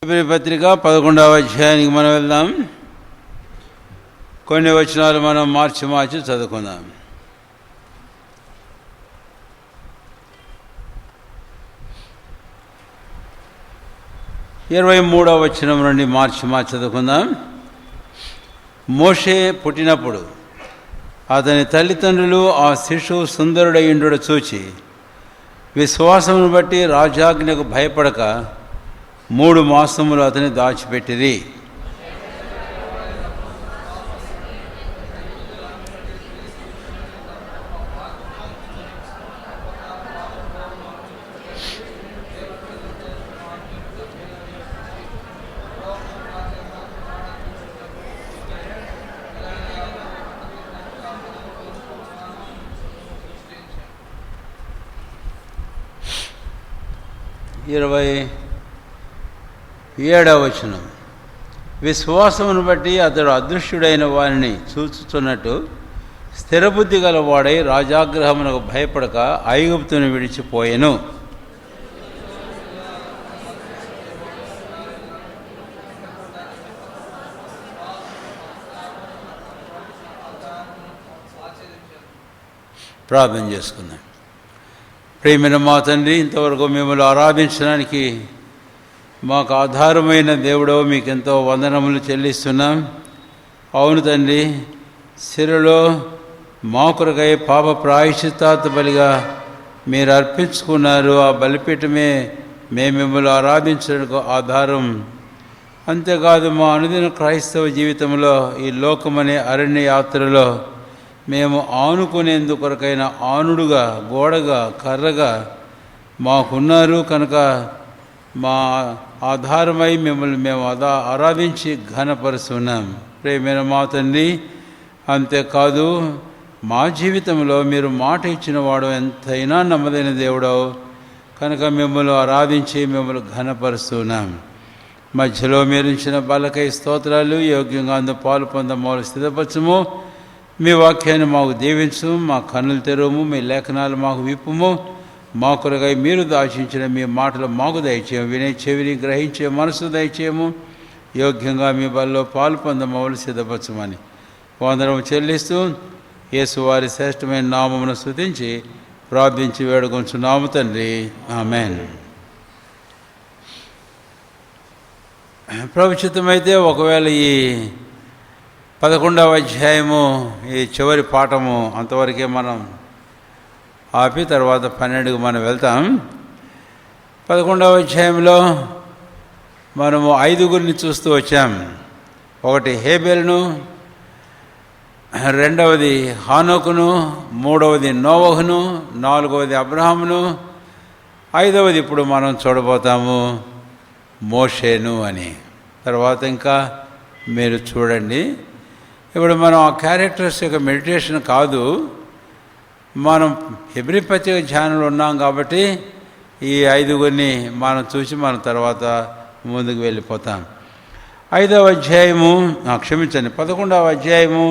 Hebrew పత్రిక 11వ అధ్యాయానికి మనం వెళ్దాం. కొన్ని వచనాలు మనం మార్చి చదువుకుందాం. ఇరవై 23వ వచనం నుండి మార్చి చదువుకుందాం. మోషే పుట్టినప్పుడు అతని తల్లిదండ్రులు ఆ శిశువు సుందరుడయ్యుండుట చూచి విశ్వాసమును బట్టి రాజాజ్ఞకు భయపడక 3 మాసములు అతని దాచిపెట్టిరి. ఇరవై 7వ వచనం, విశ్వాసమును బట్టి అతడు అదృశ్యుడైన వారిని చూచుతున్నట్టు స్థిరబుద్ధి గలవాడై రాజాగ్రహమునకు భయపడక ఐగుప్తును విడిచిపోయెను. ప్రార్థన చేసుకుందాం. ప్రియమైన మా తండ్రి, ఇంతవరకు మిమ్మల్ని ఆరాధించడానికి మాకు ఆధారమైన దేవుడో మీకెంతో వందనములు చెల్లిస్తున్నాం. అవును తండ్రి, శిరలో మా కొరకై పాప ప్రాయశ్చిత్తార్థ బలిగా మీరు అర్పించుకున్నారు. ఆ బలిపీఠమే మేము మిమ్మల్ని ఆరాధించడానికి ఆధారం. అంతేకాదు, మా అనుదిన క్రైస్తవ జీవితంలో ఈ లోకమనే అరణ్య యాత్రలో మేము ఆనుకునేందుకొరకైన ఆనుడుగా, గోడగా, కర్రగా మాకున్నారు కనుక మా ఆధారమై మిమ్మల్ని మేము ఆరాధించి ఘనపరుస్తున్నాం. ప్రియమైన మా తండ్రి, అంతేకాదు మా జీవితంలో మీరు మాట ఇచ్చిన వాడు ఎంతైనా నమ్మదైన దేవుడవు కనుక మిమ్మల్ని ఆరాధించి మిమ్మల్ని ఘనపరుస్తున్నాం. మధ్యలో మీరు ఇచ్చిన బలకై స్తోత్రాలు. యోగ్యంగా అందు పాలు పొందమని స్థిరపరచుము. మీ వాక్యాన్ని మాకు దీవించు. మా కన్నులు తెరువు. మీ లేఖనాలు మాకు విప్పుము. మా కొరకై మీరు దాచించిన మీ మాటలు మాకు దయచేయము. వినే చెవిని గ్రహించే మనసు దయచేయము. యోగ్యంగా మీ బల్లో పాలు పొందమని సిద్ధపరచమని వందనము చెల్లిస్తూ యేసువారి శ్రేష్టమైన నామమును స్తుతించి ప్రార్థించి వేడుకొంచున్నాము తండ్రి, ఆమేన్. ప్రభుచితమైతే ఒకవేళ ఈ 11వ అధ్యాయము ఈ చివరి పాఠము అంతవరకే మనం ఆపి తర్వాత 12కు మనం వెళ్తాం. 11వ అధ్యాయంలో మనము 5గురిని చూస్తూ వచ్చాం. ఒకటి హేబెలును, 2వది హానోకును, 3వది నోవహును, 4వది అబ్రహామును, 5వది ఇప్పుడు మనం చూడబోతాము మోషేను అని. తర్వాత ఇంకా మీరు చూడండి. ఇప్పుడు మనం ఆ క్యారెక్టర్స్ యొక్క మెడిటేషన్ కాదు, మనం హెబ్రీ పత్రిక ధ్యానంలో ఉన్నాం కాబట్టి ఈ 5గురిని మనం చూసి మనం తర్వాత ముందుకు వెళ్ళిపోతాం. 5వ అధ్యాయము 11వ అధ్యాయము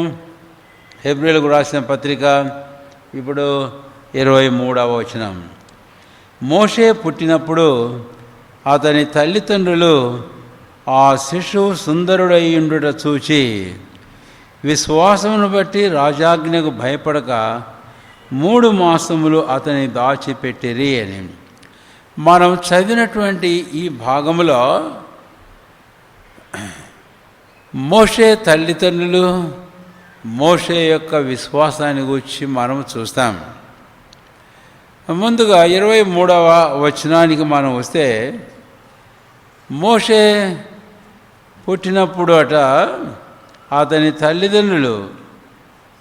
హెబ్రీలకు రాసిన పత్రిక. ఇప్పుడు 23వ వచనం, మోషే పుట్టినప్పుడు అతని తల్లిదండ్రులు ఆ శిశువు సుందరుడయ్యుండుట చూచి విశ్వాసమును బట్టి రాజాజ్ఞకు భయపడక 3 మాసములు అతని దాచిపెట్టిరి అని. మనం చదివినటువంటి ఈ భాగంలో మోషే తల్లిదండ్రులు, మోషే యొక్క విశ్వాసాన్ని గురించి మనం చూస్తాం. ముందుగా 23వ వచనానికి మనం వస్తే, మోషే పుట్టినప్పుడు అతని తల్లిదండ్రులు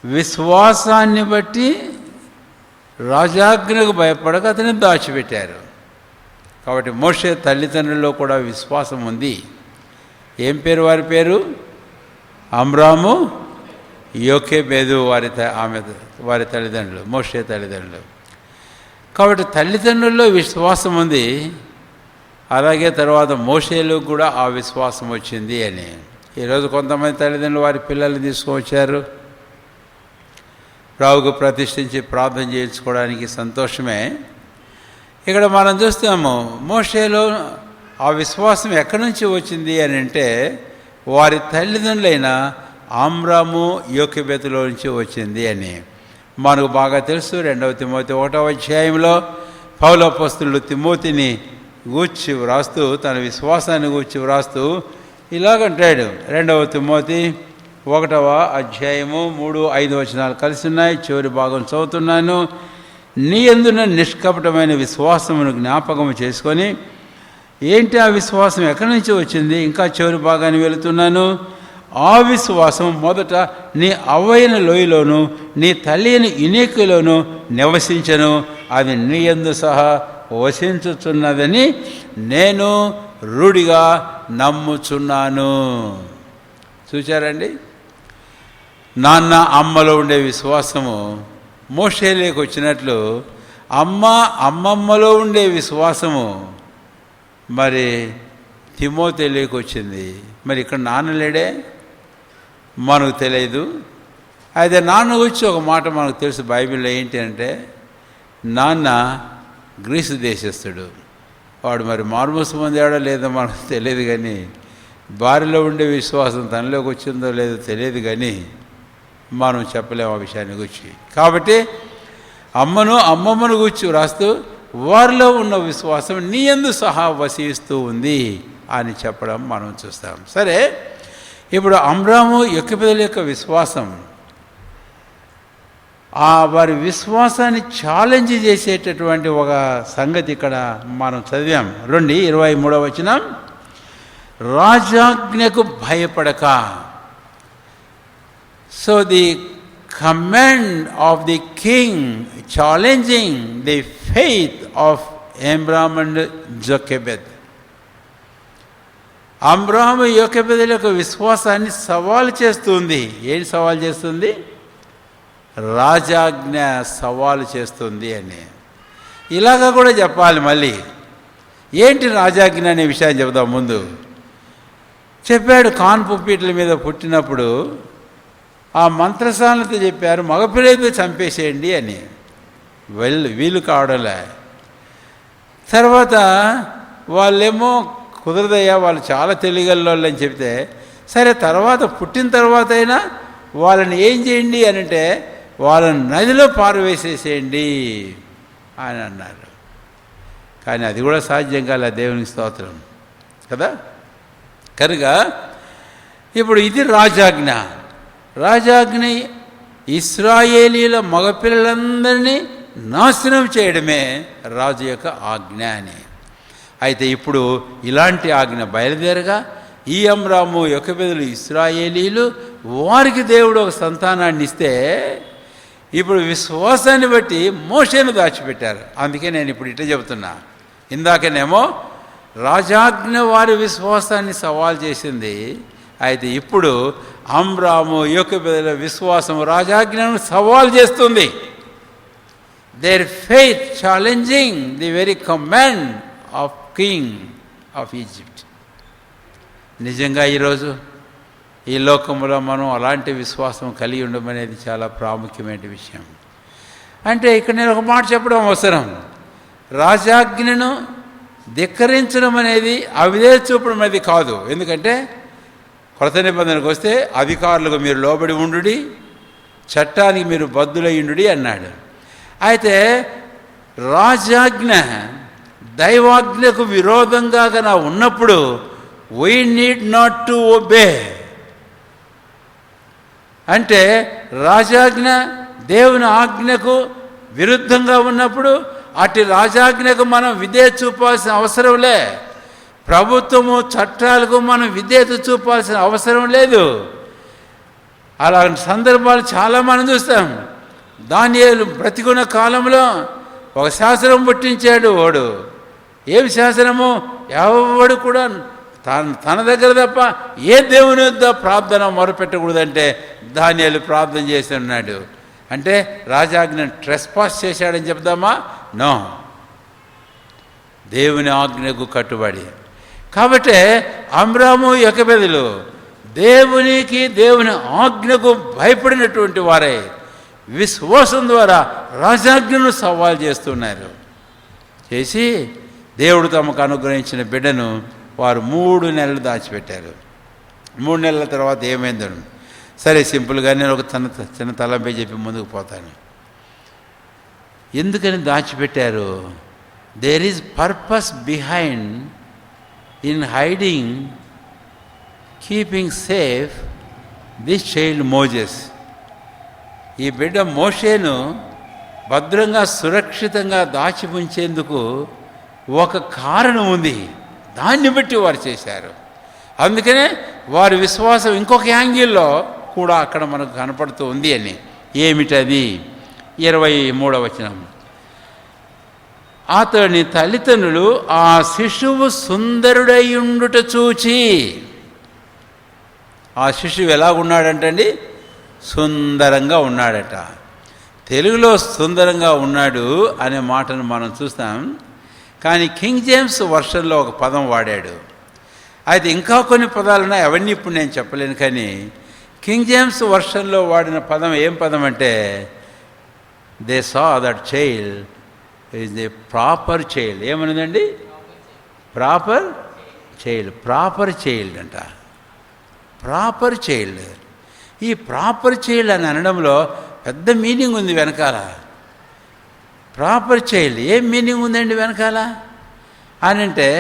విశ్వాసాన్ని బట్టి రాజాజ్ఞకు భయపడక అతన్ని దాచిపెట్టారు. కాబట్టి మోషే తల్లిదండ్రుల్లో కూడా విశ్వాసం ఉంది. ఏం పేరు వారి పేరు? అమ్రాము, యోకేబేదు వారి తల్లిదండ్రులు, మోషే తల్లిదండ్రులు. కాబట్టి తల్లిదండ్రుల్లో విశ్వాసం ఉంది. అలాగే తర్వాత మోషేలో కూడా ఆ విశ్వాసం వచ్చింది అని. ఈరోజు కొంతమంది తల్లిదండ్రులు వారి పిల్లల్ని తీసుకువచ్చారు, ప్రభువుకు ప్రతిష్ఠించి ప్రార్థన చేయించుకోవడానికి. సంతోషమే. ఇక్కడ మనం చూస్తాము మోషేలో ఆ విశ్వాసం ఎక్కడి నుంచి వచ్చింది అని అంటే వారి తల్లిదండ్రులైన అమ్రాము యోకెబెతులో నుంచి వచ్చింది అని మనకు బాగా తెలుసు. 2 తిమోతి 1వ అధ్యాయంలో పౌలు అపోస్తలుడు తిమోతిని గూర్చి వ్రాస్తూ, తన విశ్వాసాన్ని గూర్చి వ్రాస్తూ ఇలాగంటాడు. 2 తిమోతి 1వ అధ్యాయము 3-5 వచనాలు కలిసి ఉన్నాయి. చివరి భాగం చదువుతున్నాను. నీ యందున నిష్కపటమైన విశ్వాసమును జ్ఞాపకం చేసుకొని, ఏంటి ఆ విశ్వాసం ఎక్కడి నుంచి వచ్చింది? ఇంకా చివరి భాగాన్ని వెళుతున్నాను. ఆ విశ్వాసం మొదట నీ అవ్వైన లోయలోను నీ తల్లి అయిన యునికలోను నివసించను, అది నీ యందు సహా వసించుచున్నదని నేను రూఢిగా నమ్ముచున్నాను. చూచారండి, నాన్న అమ్మలో ఉండే విశ్వాసము మోషేలోకి వచ్చినట్లు అమ్మమ్మలో ఉండే విశ్వాసము మరి తిమోతిలోకి వచ్చింది. మరి ఇక్కడ నాన్న లేడే, మనకు తెలియదు. అయితే నాన్న వచ్చి ఒక మాట మనకు తెలుసు బైబిల్లో, ఏంటి అంటే నాన్న గ్రీసు దేశస్థుడు. వాడు మరి మారుమూసు పొందాడో లేదో మనకు తెలియదు, కానీ భార్యలో ఉండే విశ్వాసం తనలోకి వచ్చిందో లేదో తెలియదు, కానీ మనం చెప్పలేము ఆ విషయాన్ని గురించి. కాబట్టి అమ్మమ్మను గురించి వ్రాస్తూ వారిలో ఉన్న విశ్వాసం నీ యందు సహా వసిస్తూ ఉంది అని చెప్పడం మనం చూస్తాం. సరే, ఇప్పుడు అమ్రాము యోకెబెతుల యొక్క విశ్వాసం, వారి విశ్వాసాన్ని ఛాలెంజ్ చేసేటటువంటి ఒక సంగతి ఇక్కడ మనం చదివాం. 23వ వచనం, రాజాజ్ఞకు భయపడక. So the command of the king challenging the faith of Abram and Jochebed. అబ్రాము యోకెబెతుల యొక్క విశ్వాసాన్ని సవాల్ చేస్తుంది. ఏంటి సవాల్ చేస్తుంది? రాజాజ్ఞ సవాలు చేస్తుంది అని. ఇలాగా కూడా చెప్పాలి. మళ్ళీ ఏంటి రాజాజ్ఞ అనే విషయాన్ని చెబుదాం. ముందు చెప్పాడు, కాన్పు పీటల మీద పుట్టినప్పుడు ఆ మంత్రసాలతో చెప్పారు, మగపిల్లైతే చంపేసేయండి అని. వీలు కావడంలే. తర్వాత వాళ్ళేమో కుదరదయ్యా, వాళ్ళు చాలా తెలియగలవాళ్ళు అని చెప్తే, సరే తర్వాత పుట్టిన తర్వాత అయినా వాళ్ళని ఏం చేయండి అని అంటే వాళ్ళని నదిలో పారవేసేసేయండి అని అన్నారు. కానీ అది కూడా సాధ్యం కాలే, దేవునికి స్తోత్రం కదా. కనుక ఇప్పుడు ఇది రాజాజ్ఞ. రాజాజ్ఞ ఇశ్రాయేలీల మగపిల్లలందరినీ నాశనం చేయడమే రాజు యొక్క ఆజ్ఞ అని. అయితే ఇప్పుడు ఇలాంటి ఆజ్ఞ బయలుదేరగా ఈ అమ్రాము యోకెబెతులు ఇశ్రాయేలీలు, వారికి దేవుడు ఒక సంతానాన్ని ఇస్తే ఇప్పుడు విశ్వాసాన్ని బట్టి మోషేను దాచిపెట్టారు. అందుకే నేను ఇప్పుడు ఇట్లా చెబుతున్నా. ఇందాకనేమో రాజాజ్ఞ వారి విశ్వాసాన్ని సవాల్ చేసింది. అయితే ఇప్పుడు అమ్రాము యోకెబెతుల విశ్వాసం రాజాజ్ఞను సవాల్ చేస్తుంది. Their faith challenging the very command of king of Egypt. నిజంగా ఈరోజు ఈ లోకంలో మనం అలాంటి విశ్వాసం కలిగి ఉండడం అనేది చాలా ప్రాముఖ్యమైన విషయం. అంటే ఇక్కడ నేను ఒక మాట చెప్పడం అవసరం. రాజాజ్ఞను ధిక్కరించడం అనేది అవిధేయత చూపడం అనేది కాదు. ఎందుకంటే కొత్త నిబంధనకు వస్తే అధికారులకు మీరు లోబడి ఉండుడి, చట్టానికి మీరు బద్దులయ్యుండుడి అన్నాడు. అయితే రాజాజ్ఞ దైవాజ్ఞకు విరోధంగా కన్నా ఉన్నప్పుడు we need not to obey. అంటే రాజాజ్ఞ దేవుని ఆజ్ఞకు విరుద్ధంగా ఉన్నప్పుడు అటు రాజాజ్ఞకు మనం విధేయత చూపాల్సిన అవసరం లే. ప్రభుత్వము చట్టాలకు మనం విధేయత చూపాల్సిన అవసరం లేదు. అలాంటి సందర్భాలు చాలా మనం చూస్తాం. దానియేలు బ్రతికున్న కాలంలో ఒక శాసనం పుట్టించాడు. వాడు ఏమి శాసనము? ఎవడు కూడా తన దగ్గర తప్ప ఏ దేవుని వద్ద ప్రార్థన మొరపెట్టకూడదంటే దానియేలు ప్రార్థన చేసి ఉన్నాడు. అంటే రాజాజ్ఞను ట్రెస్పాస్ చేశాడని చెప్దామా? నో, దేవుని ఆజ్ఞకు కట్టుబడి. కాబట్టి అమ్రాము యోకెబెతులు దేవునికి దేవుని ఆజ్ఞకు భయపడినటువంటి వారే విశ్వాసం ద్వారా రాజాజ్ఞను సవాల్ చేస్తున్నారు. చేసి దేవుడు తమకు అనుగ్రహించిన బిడ్డను వారు 3 నెలలు దాచిపెట్టారు. 3 నెలల తర్వాత ఏమైందో సరే సింపుల్గా నేను ఒక చిన్న తలంపై చెప్పి ముందుకు పోతాను. ఎందుకని దాచిపెట్టారు? There is purpose behind in hiding, keeping safe this child Moses. ఈ బిడ్డ మోషేను భద్రంగా సురక్షితంగా దాచి ఉంచేందుకు ఒక కారణం ఉంది. దాన్ని బట్టి వారు చేశారు. అందుకనే వారి విశ్వాసం ఇంకొక యాంగిల్లో కూడా అక్కడ మనకు కనపడుతూ ఉంది అని. ఏమిటది? 23వ వచనం. అతని తల్లిదండ్రులు ఆ శిశువు సుందరుడయ్యుండుట చూచి, ఆ శిశువు ఎలాగున్నాడంటండి? సుందరంగా ఉన్నాడట. తెలుగులో సుందరంగా ఉన్నాడు అనే మాటను మనం చూస్తాం, కానీ కింగ్ జేమ్స్ వర్షన్లో ఒక పదం వాడాడు. అయితే ఇంకా కొన్ని పదాలు ఉన్నాయి, అవన్నీ ఇప్పుడు నేను చెప్పలేను. కానీ కింగ్ జేమ్స్ వర్షన్లో వాడిన పదం ఏం పదం అంటే, they saw that child is the proper child. ఏమన్నదండి? Proper child. ప్రాపర్ చైల్డ్ అంట. Proper child. ఈ ప్రాపర్ చైల్డ్ అని అనడంలో పెద్ద మీనింగ్ ఉంది వెనకాల. ప్రాపర్ చైల్డ్ ఏం మీనింగ్ ఉందండి వెనకాల అని అంటే,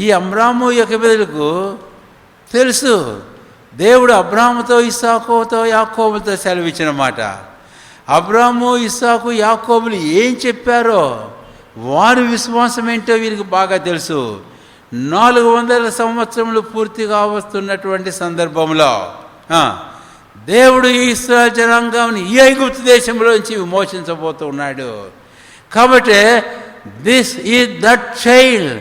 ఈ అబ్రాము యొకెబెదులకు తెలుసు దేవుడు అబ్రాముతో, ఇస్సాకుతో, యాకోబులతో సెలవిచ్చిన మాట. అబ్రాము, ఇస్సాకు, యాకోబులు ఏం చెప్పారో వారి విశ్వాసం ఏంటో వీరికి బాగా తెలుసు. 400 సంవత్సరములు పూర్తిగా వస్తున్నటువంటి సందర్భంలో దేవుడు ఈ ఇశ్రాయేలు జనాంగాన్ని ఈ ఐగుప్తు దేశంలోంచి విమోచించబోతూ ఉన్నాడు. కాబట్టి this is that child,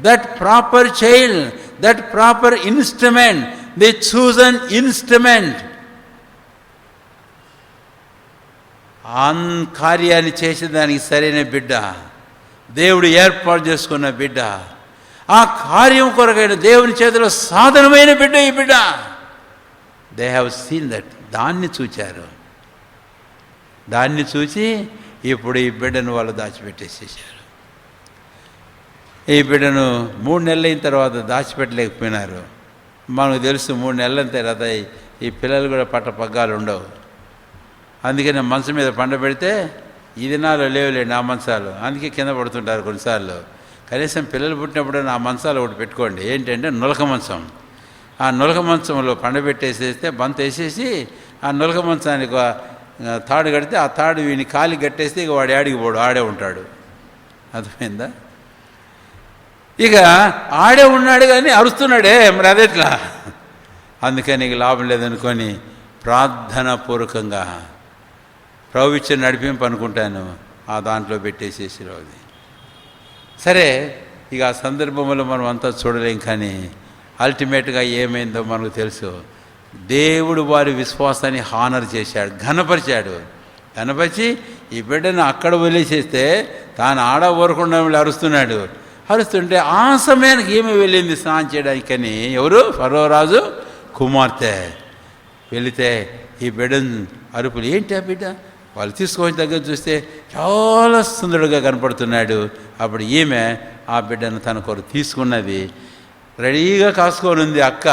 that proper child, that proper instrument, the chosen instrument. కార్యాన్ని చేసేదానికి సరైన బిడ్డ, దేవుడు ఏర్పాటు చేసుకున్న బిడ్డ, ఆ కార్యం కొరకైన దేవుని చేతిలో సాధనమైన బిడ్డ ఈ బిడ్డ. They have seen that. దాన్ని చూచారు. దాన్ని చూసి ఇప్పుడు ఈ బిడ్డను వాళ్ళు దాచిపెట్టేసేసారు. ఈ బిడ్డను 3 నెలలు అయిన తర్వాత దాచిపెట్టలేకపోయినారు. మనకు తెలుసు 3 నెలల తర్వాత ఈ పిల్లలు కూడా పగ్గాలు ఉండవు. అందుకని మంచం మీద పండబెడితే ఈ దినాలు లేవులేండి ఆ మంచాలు, అందుకే కింద పడుతుంటారు కొన్నిసార్లు. కనీసం పిల్లలు పుట్టినప్పుడు ఆ మంచాలు ఒకటి పెట్టుకోండి. ఏంటంటే నులక మంచం. ఆ నులక మంచంలో పండబెట్టేసేస్తే బంత వేసేసి ఆ నులక మంచానికి తాడు కడితే ఆ తాడు వీని కాలి కట్టేస్తే ఇక వాడు ఆడికి పోడు, ఆడే ఉంటాడు. అర్థమైందా? ఇక ఆడే ఉన్నాడు కానీ అరుస్తున్నాడే, మరి అదెట్లా? అందుకని ఇక లాభం లేదనుకొని ప్రార్థన పూర్వకంగా ప్రభు ఇచ్చిన నడిపింపు అనుకుంటాను ఆ దాంట్లో పెట్టేసేసి రోజు. సరే, ఇక ఆ సందర్భంలో మనం అంతా చూడలేం. కానీ అల్టిమేట్గా ఏమైందో మనకు తెలుసు. దేవుడు వారి విశ్వాసాన్ని హానర్ చేశాడు, ఘనపరిచాడు. ఘనపరిచి ఈ బిడ్డను అక్కడ వదిలేసేస్తే తాను ఆడ ఊరకుండా అరుస్తున్నాడు. అరుస్తుంటే ఆ సమయానికి ఏమి వెళ్ళింది స్నానం చేయడానికని. ఎవరు? ఫరో రాజు కుమార్తె వెళితే ఈ బిడ్డను అరుపులు. ఏంటి ఆ బిడ్డ? వాళ్ళు తీసుకొని దగ్గర చూస్తే చాలా సుందరుడుగా కనపడుతున్నాడు. అప్పుడు ఈమె ఆ బిడ్డను తన కొరకు తీసుకున్నది. రెడీగా కాసుకొని ఉంది అక్క,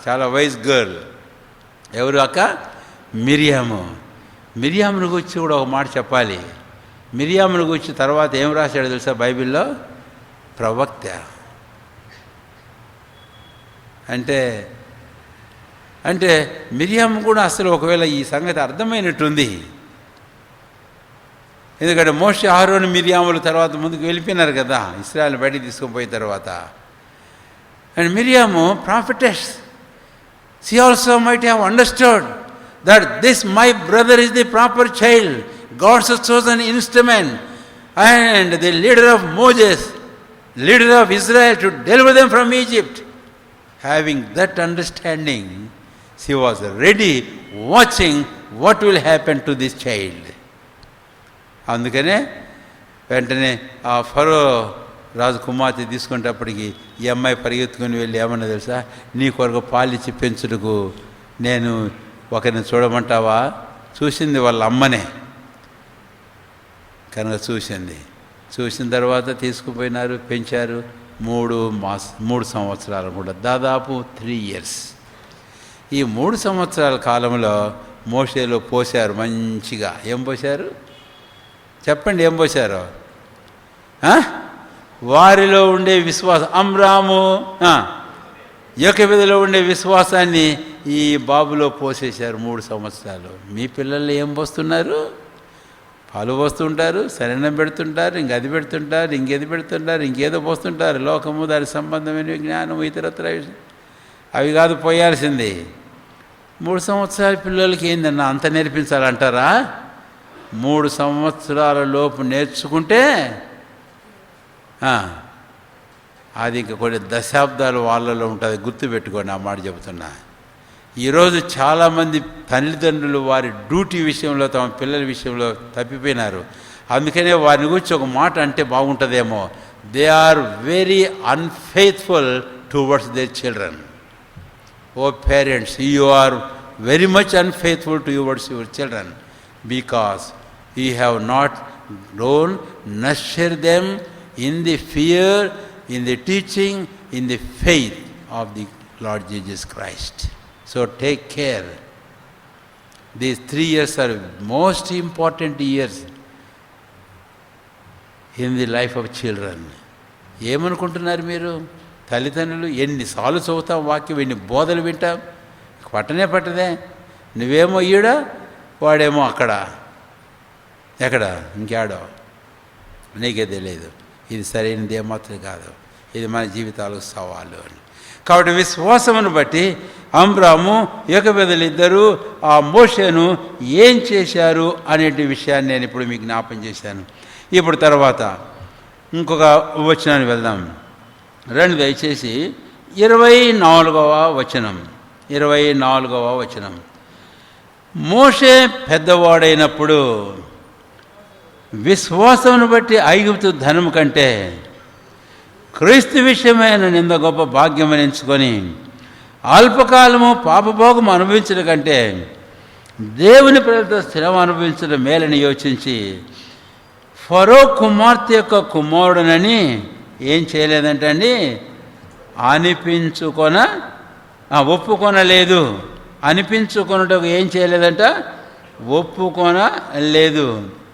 చాలా వైస్ గర్ల్. ఎవరు అక్క? మిరియాము. మిరియామును గురించి కూడా ఒక మాట చెప్పాలి. మిరియామును గురించి తర్వాత ఏం రాశాడు తెలుసా బైబిల్లో? ప్రవక్త. అంటే మిరియాము కూడా అసలు ఒకవేళ ఈ సంగతి అర్థమైనట్టుంది. ఎందుకంటే మోషే, అహరోను, మిరియాములు తర్వాత ముందుకు వెళ్ళిపోయినారు కదా ఇశ్రాయేలుని బయటికి తీసుకొని పోయిన తర్వాత. And Miriam ప్రాఫిటెస్. She also might have understood that this my brother is the proper child, God's chosen instrument, and the leader of Moses, leader of Israel, to deliver them from Egypt. Having that understanding, she was ready, watching what will happen to this child. అందుకనే వెంటనే ఆ ఫరో రాజు కుమార్తె తీసుకునేటప్పటికి ఈ అమ్మాయి పరిగెత్తుకుని వెళ్ళి ఏమన్నా తెలుసా? నీ కొరకు పాలిచ్చి పెంచుటకు నేను ఒకరిని చూడమంటావా? చూసింది వాళ్ళ అమ్మనే కనుక చూసింది. చూసిన తర్వాత తీసుకుపోయినారు, పెంచారు. 3 సంవత్సరాలు కూడా, దాదాపు 3 years. ఈ 3 సంవత్సరాల కాలంలో మోషేలో పోశారు మంచిగా. ఏం పోశారు చెప్పండి, ఏం పోశారు? వారిలో ఉండే విశ్వాసం, అమ్రాము యోకెబెదిలో ఉండే విశ్వాసాన్ని ఈ బాబులో పోసేశారు 3 సంవత్సరాలు. మీ పిల్లలు ఏం పోస్తున్నారు? పాలు పోస్తుంటారు, శరణం పెడుతుంటారు, ఇంకది పెడుతుంటారు, ఇంకేది పెడుతుంటారు, ఇంకేదో పోస్తుంటారు. లోకము, దాని సంబంధమైన జ్ఞానము, ఇతరత్ర అవి కాదు పోయాల్సింది. 3 సంవత్సరాల పిల్లలకి ఏందన్నా అంత నేర్పించాలంటారా? 3 సంవత్సరాల లోపు నేర్చుకుంటే అది ఇంక కొన్ని దశాబ్దాలు వాళ్ళలో ఉంటుంది. గుర్తుపెట్టుకోండి, ఆ మాట చెబుతున్నా. ఈరోజు చాలామంది తల్లిదండ్రులు వారి డ్యూటీ విషయంలో, తమ పిల్లల విషయంలో తప్పిపోయినారు. అందుకనే వారిని గురించి ఒక మాట అంటే బాగుంటుందేమో. They are very unfaithful towards their children. O parents, you are very much unfaithful towards your children because you have not don't nurture them in the fear, in the teaching, in the faith of the Lord Jesus Christ. So take care. These 3 years are most important years in the life of children. ఏమనుకుంటున్నారు మీరు తల్లిదండ్రులు? ఎన్నిసార్లు చదువుతాం వాక్యం, ఎన్ని బోధలు వింటాం, పట్టనే పట్టదే. నువ్వేమో ఈడ, వాడేమో అక్కడ, ఎక్కడ ఇంకాడో, నీకే తెలియదు. ఇది సరైనది ఏమాత్రం కాదు. ఇది మన జీవితాలకు సవాలు అని. కాబట్టి విశ్వాసమును బట్టి అమ్రాము, యోకెబెదు ఇద్దరు ఆ మోషేను ఏం చేశారు అనే విషయాన్ని నేను ఇప్పుడు మీకు జ్ఞాపం చేశాను. ఇప్పుడు తర్వాత ఇంకొక వచనాన్ని వెళ్దాం. రండి దయచేసి 24వ వచనం. 24వ వచనం. మోషే పెద్దవాడైనప్పుడు విశ్వాసమును బట్టి ఐగుప్తు ధనము కంటే క్రీస్తు విషయమైన నింద గొప్ప భాగ్యమని ఎంచుకొని అల్పకాలము పాపభోగం అనుభవించడం కంటే దేవుని ప్రజలతో స్థిరం అనుభవించడం మేలని యోచించి ఫరో కుమార్తె యొక్క కుమారుడనని ఏం చేయలేదంటే అండి, ఒప్పుకొనలేదు. అనిపించుకొనుటకు ఏం చేయలేదంట? ఒప్పుకొనలేదు.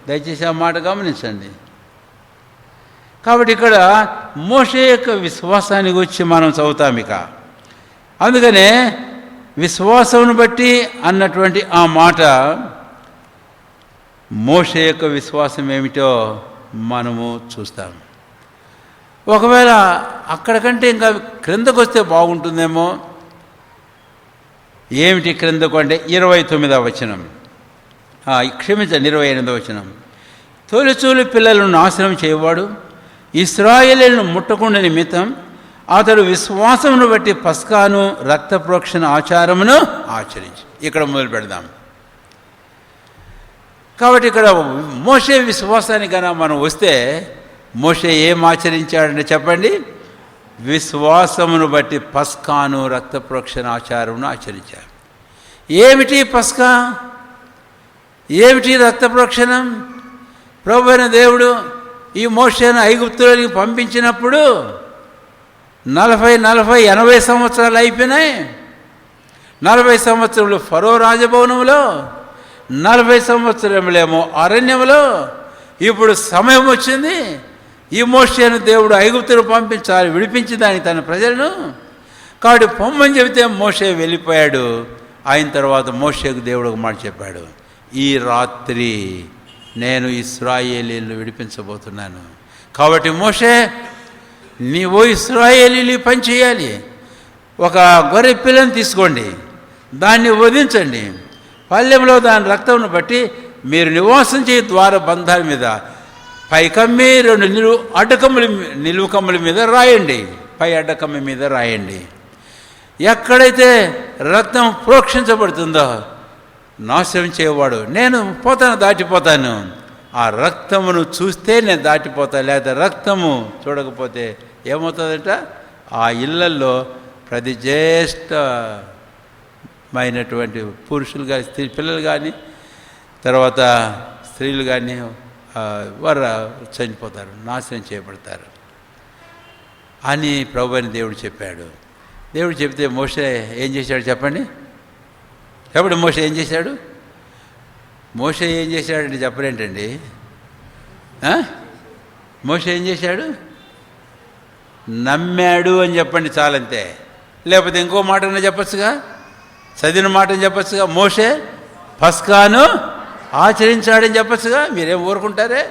దయచేసి ఆ మాట గమనించండి. కాబట్టి ఇక్కడ మోషే యొక్క విశ్వాసాన్ని గురించి మనం చదువుతాం. ఇక అందుకనే విశ్వాసమును బట్టి అన్నటువంటి ఆ మాట, మోషే యొక్క విశ్వాసం ఏమిటో మనము చూస్తాం. ఒకవేళ అక్కడికంటే ఇంకా క్రిందకు వస్తే బాగుంటుందేమో. ఏమిటి క్రిందకు అంటే 29వ వచనం, క్షమించండి 28వ వచనం. తొలిచూలు పిల్లలను నాశనం చేయవాడు, ఇశ్రాయేలును ముట్టకుండా నిమిత్తం అతడు విశ్వాసమును బట్టి పస్కాను రక్త ప్రోక్షణ ఆచారమును ఆచరించి. ఇక్కడ మొదలు పెడదాం. కాబట్టి ఇక్కడ మోషే విశ్వాసానికి కన్నా మనం వస్తే, మోషే ఏం ఆచరించాడంటే చెప్పండి? విశ్వాసమును బట్టి పస్కాను రక్త ప్రోక్షణ ఆచారమును ఆచరించాడు. ఏమిటి పస్కా? ఏమిటి రక్త ప్రోక్షణం? ప్రభువైన దేవుడు ఈ మోషేను ఐగుప్తులోకి పంపించినప్పుడు 80 సంవత్సరాలు అయిపోయినాయి. 40 సంవత్సరములు ఫరో రాజభవనంలో, 40 సంవత్సరములేమో అరణ్యంలో. ఇప్పుడు సమయం వచ్చింది, ఈ మోషేను దేవుడు ఐగుప్తులు పంపించాలి, విడిపించి దానికి తన ప్రజలను. కాబట్టి పొమ్మని చెబితే మోషే వెళ్ళిపోయాడు. అయిన తర్వాత మోషేకు దేవుడు ఒక మాట చెప్పాడు, ఈ రాత్రి నేను ఇశ్రాయేలీలను విడిపించబోతున్నాను. కాబట్టి మోషే, నీవు ఇశ్రాయేలీలు పని చేయాలి. ఒక గొర్రె పిల్లని తీసుకోండి, దాన్ని వధించండి, పల్లెంలో దాని రక్తంను బట్టి మీరు నివాసం చేయ ద్వార బంధాల మీద పై కమ్మి 2 నిలువు కమ్ముల మీద రాయండి, పై అడ్డకమ్మి మీద రాయండి. ఎక్కడైతే రక్తం ప్రోక్షించబడుతుందో నాశనం చేయవాడు, నేను పోతాను, దాటిపోతాను. ఆ రక్తమును చూస్తే నేను దాటిపోతాను, లేదా రక్తము చూడకపోతే ఏమవుతుందంట? ఆ ఇళ్లల్లో ప్రతి జ్యేష్ఠమైనటువంటి పురుషులు కానీ పిల్లలు కానీ తర్వాత స్త్రీలు కానీ వారు చనిపోతారు, నాశనం చేయబడతారు. అని ప్రభు అని దేవుడు చెప్పాడు. దేవుడు చెప్తే మోషే ఏం చేశాడు చెప్పండి? మోషే ఏం చేశాడు? మోషే ఏం చేశాడంటే చెప్పలేంటండి. మోషే ఏం చేశాడు? నమ్మాడు అని చెప్పండి చాలంతే. లేకపోతే ఇంకో మాటనే చెప్పచ్చుగా, చదివిన మాటని చెప్పచ్చుగా. మోషే పస్కాను ఆచరించాడని చెప్పచ్చుగా. మీరేం ఊరుకుంటారే?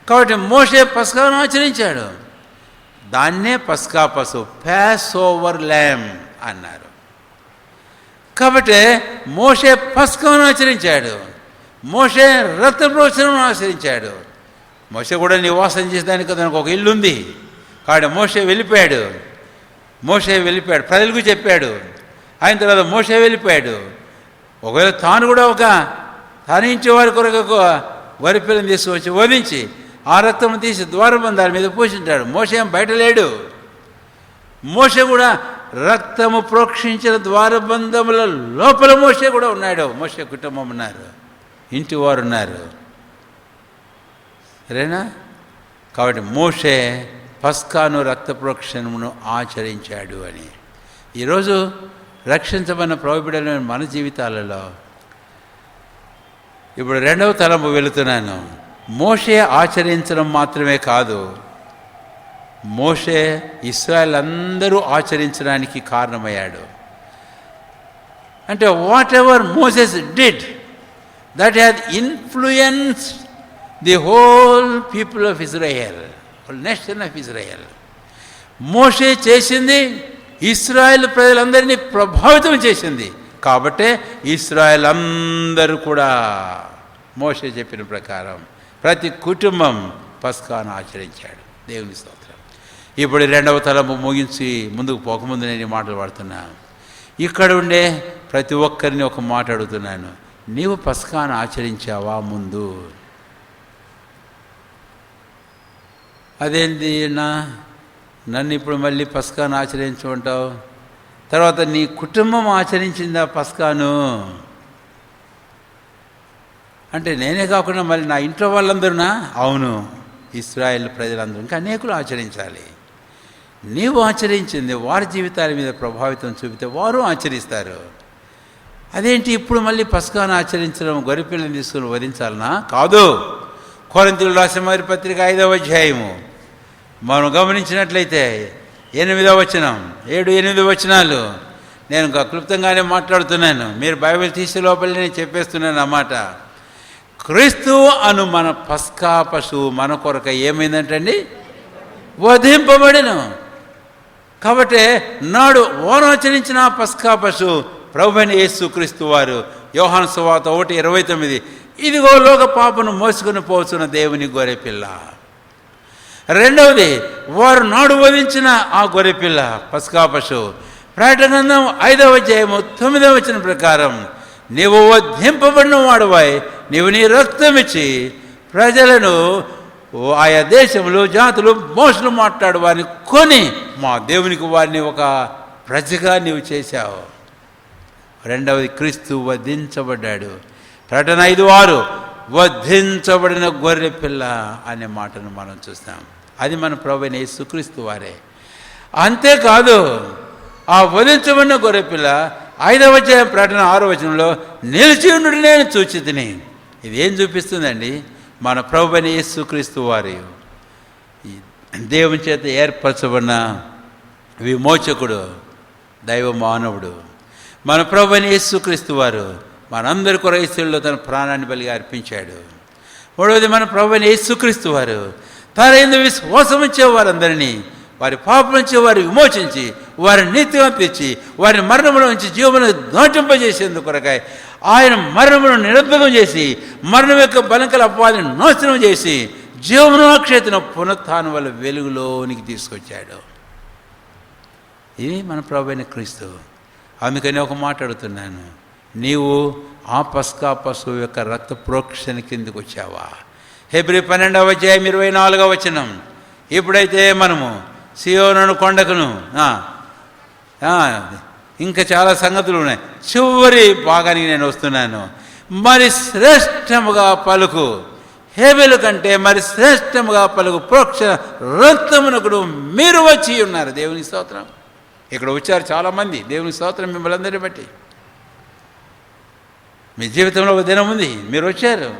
కాబట్టి మోషే పస్కాను ఆచరించాడు. దాన్నే పస్కా పశువు, ప్యాస్ ఓవర్ ల్యామ్ అన్నారు. కాబట్టి మోషే పస్కాను ఆచరించాడు. మోషే రక్తప్రోక్షణను ఆచరించాడు. మోషే కూడా నివాసం చేసేదానికి దానికి ఒక ఇల్లు ఉంది. కాబట్టి మోషే వెళ్ళిపోయాడు. ప్రజలకు చెప్పాడు. ఆయన తర్వాత మోషే వెళ్ళిపోయాడు. ఒకవేళ తాను కూడా తాను ఇచ్చే వారి కొరకు వరి పిల్లని తీసుకొచ్చి వధించి ఆ రక్తం తీసి ద్వారబంధాల మీద పూసింటాడు. మోషే ఏం బయట లేడు. మోషే కూడా రక్తము ప్రోక్షించిన ద్వారబంధముల లోపల మోషే కూడా ఉన్నాడు. మోషే కుటుంబం ఉన్నారు, ఇంటి వారు ఉన్నారు. సరేనా? కాబట్టి మోషే పస్కాను రక్త ప్రోక్షణమును ఆచరించాడు అని. ఈరోజు రక్షించబడిన ప్రభుబిడ్డలైన మన జీవితాలలో ఇప్పుడు రెండవ తలంపు వెళుతున్నాను. మోషే ఆచరించడం మాత్రమే కాదు, మోషే ఇశ్రాయేల్ అందరూ ఆచరించడానికి కారణమయ్యాడు. అంటే whatever Moses did that had influenced the whole people of Israel, nation of Israel. మోషే చేసింది ఇశ్రాయేల్ ప్రజలందరినీ ప్రభావితం చేసింది. కాబట్టే ఇశ్రాయేల్ అందరూ కూడా మోషే చెప్పిన ప్రకారం ప్రతి కుటుంబం పస్కాను ఆచరించాడు. దేవుని స్తోత్రం. ఇప్పుడు రెండవ తలంపు ముగించి ముందుకు పోకముందు నేను మాటలు పడుతున్నా. ఇక్కడ ఉండే ప్రతి ఒక్కరిని ఒక మాట అడుగుతున్నాను. నీవు పస్కాను ఆచరించావా ముందు? అదేంటి నన్ను ఇప్పుడు మళ్ళీ పస్కాను ఆచరించమంటావు? తర్వాత నీ కుటుంబం ఆచరించిందా పస్కాను? అంటే నేనే కాకుండా మళ్ళీ నా ఇంట్లో వాళ్ళందరూనా? అవును, ఇశ్రాయేల్ ప్రజలందరూ, ఇంకా అనేకులు ఆచరించాలి. నీవు ఆచరించింది వారి జీవితాల మీద ప్రభావితం చూపితే వారు ఆచరిస్తారు. అదేంటి ఇప్పుడు మళ్ళీ పస్కాను ఆచరించడం, గొర్రెపిల్లని తీసుకుని వధించాలనా? కాదు. కొరింథీయులకు రాసిన మొదటి పత్రిక 5వ అధ్యాయము మనం గమనించినట్లయితే 8వ వచనం, 7-8 వచనాలు నేను క్లుప్తంగానే మాట్లాడుతున్నాను. మీరు బైబిల్ తీసే లోపల నేను చెప్పేస్తున్నాను అన్నమాట. క్రీస్తు అను మన పస్కా పశువు మన కొరకు ఏమైందంటండి? వధింపబడెను. కాబట్టి నాడు వారు ఆచరించిన పస్కా పశువు ప్రభువైన యేసు క్రీస్తు వారు. యోహాను సువార్త 1:29, ఇదిగో లోక పాపను మోసుకొని పోతున్న దేవుని గొర్రెపిల్ల. రెండవది, వారు నాడు వధించిన ఆ గొర్రెపిల్ల పస్కా పశువు. ప్రకటన గ్రంథం 5వ అధ్యాయము 9వ వచనం ప్రకారం, నీవు వధింపబడిన వాడువై నీవు నీ రక్తం ఇచ్చి ప్రజలను ఆయా దేశములు జాతులు మోసలు మాట్లాడు వారిని కొని మా దేవునికి వారిని ఒక ప్రజగా నీవు చేశావు. రెండవది, క్రీస్తు వధించబడ్డాడు. ప్రకటన 5:6, వధించబడిన గొర్రె పిల్ల అనే మాటను మనం చూస్తాం. అది మన ప్రభువైన యేసుక్రీస్తు వారే. అంతేకాదు, ఆ వధించబడిన గొర్రె పిల్ల 5వ అధ్యాయం ప్రకటన 6వ వచనంలో నిలిచి ఉండుట నేను చూచితిని. ఇది ఏం చూపిస్తుందండి? మన ప్రభువైన యేసుక్రీస్తు వారి దేవుని చేత ఏర్పరచబడిన విమోచకుడు, దైవ మానవుడు మన ప్రభువైన యేసుక్రీస్తు వారు మనందరి కొరయిస్తుల్లో తన ప్రాణాన్ని బలిగా అర్పించాడు. మూడవది, మన ప్రభువైన యేసుక్రీస్తు వారు తన యందు విశ్వాసం ఉంచే వారందరినీ వారి పాపం నుంచి వారు విమోచించి వారిని నీతిగా తెచ్చి వారిని మరణములో నుంచి జీవమును దాటింపజేసేందుకు కొరకాయ ఆయన మరణమును నిరర్ధకం చేసి మరణం యొక్క బలంకల అపవాదిని నాశనం చేసి జీవమును అక్షయతను పునరుత్థానం వల్ల వెలుగులోనికి తీసుకొచ్చాడు. ఇది మన ప్రభువైన క్రీస్తు. అందుకని ఒక మాట అడుగుతున్నాను, నీవు ఆ పస్కా పశువు యొక్క రక్త ప్రోక్షణ కిందకు వచ్చావా? హెబ్రీ 12వ అధ్యాయం 24వ వచనం, ఇప్పుడైతే మనము సియోను కొండకును ఇంకా చాలా సంగతులు ఉన్నాయి, చివరి భాగానికి నేను వస్తున్నాను. మరి శ్రేష్టముగా పలుకు, హేబెలు కంటే మరి శ్రేష్టముగా పలుకు ప్రోక్ష రక్తమునకుడు మీరు వచ్చి ఉన్నారు. దేవుని స్తోత్రం. ఇక్కడ వచ్చారు చాలామంది. దేవుని స్తోత్రం మిమ్మల్ని అందరినీ బట్టి. మీ జీవితంలో ఒక దినం ఉంది, మీరు వచ్చారు.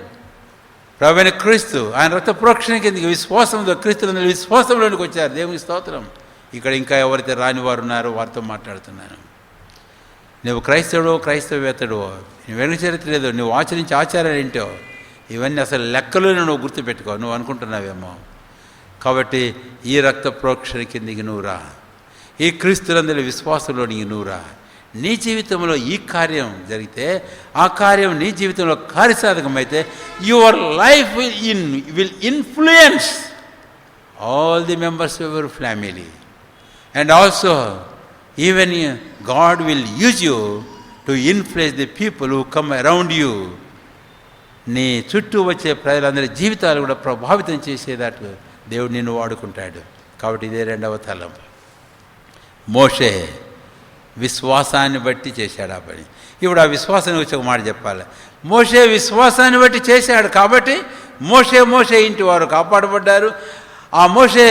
ప్రభువైన క్రీస్తు ఆయన రక్త ప్రోక్షణ కిందకి విశ్వాసంతో క్రీస్తులందరూ విశ్వాసంలోనికి వచ్చారు. దేవుని స్తోత్రం. ఇక్కడ ఇంకా ఎవరైతే రాని వారు ఉన్నారో వారితో మాట్లాడుతున్నాను. నువ్వు క్రైస్తవుడో క్రైస్తవేతడో, నువ్వు వెనుక చరిత్ర లేదో, నువ్వు ఆచరించే ఆచారాలు ఏంటో, ఇవన్నీ అసలు లెక్కలోనే నువ్వు గుర్తుపెట్టుకో. నువ్వు అనుకుంటున్నావేమో. కాబట్టి ఈ రక్త ప్రోక్షణ కిందికి నువ్వు రా. ఈ క్రీస్తులందరి విశ్వాసంలోనికి నువ్వు రా. నీ జీవితంలో ఈ కార్యం జరిగితే, ఆ కార్యం నీ జీవితంలో కార్యసాధకమైతే, your life will influence all the members of your family. And also even God will use you to influence the people who come around you. నీ చుట్టూ వచ్చే ప్రజలందరి జీవితాలు కూడా ప్రభావితం చేసేటట్టు దేవుడు నిన్ను వాడుకుంటాడు. కాబట్టి ఇదే రెండవ తలం. మోషే విశ్వాసాన్ని బట్టి చేశాడు ఆ పని. ఇప్పుడు ఆ విశ్వాసాన్ని వచ్చి ఒక మాట చెప్పాలి. మోషే విశ్వాసాన్ని బట్టి చేశాడు కాబట్టి మోషే ఇంటి వారు కాపాడబడ్డారు. ఆ మోషే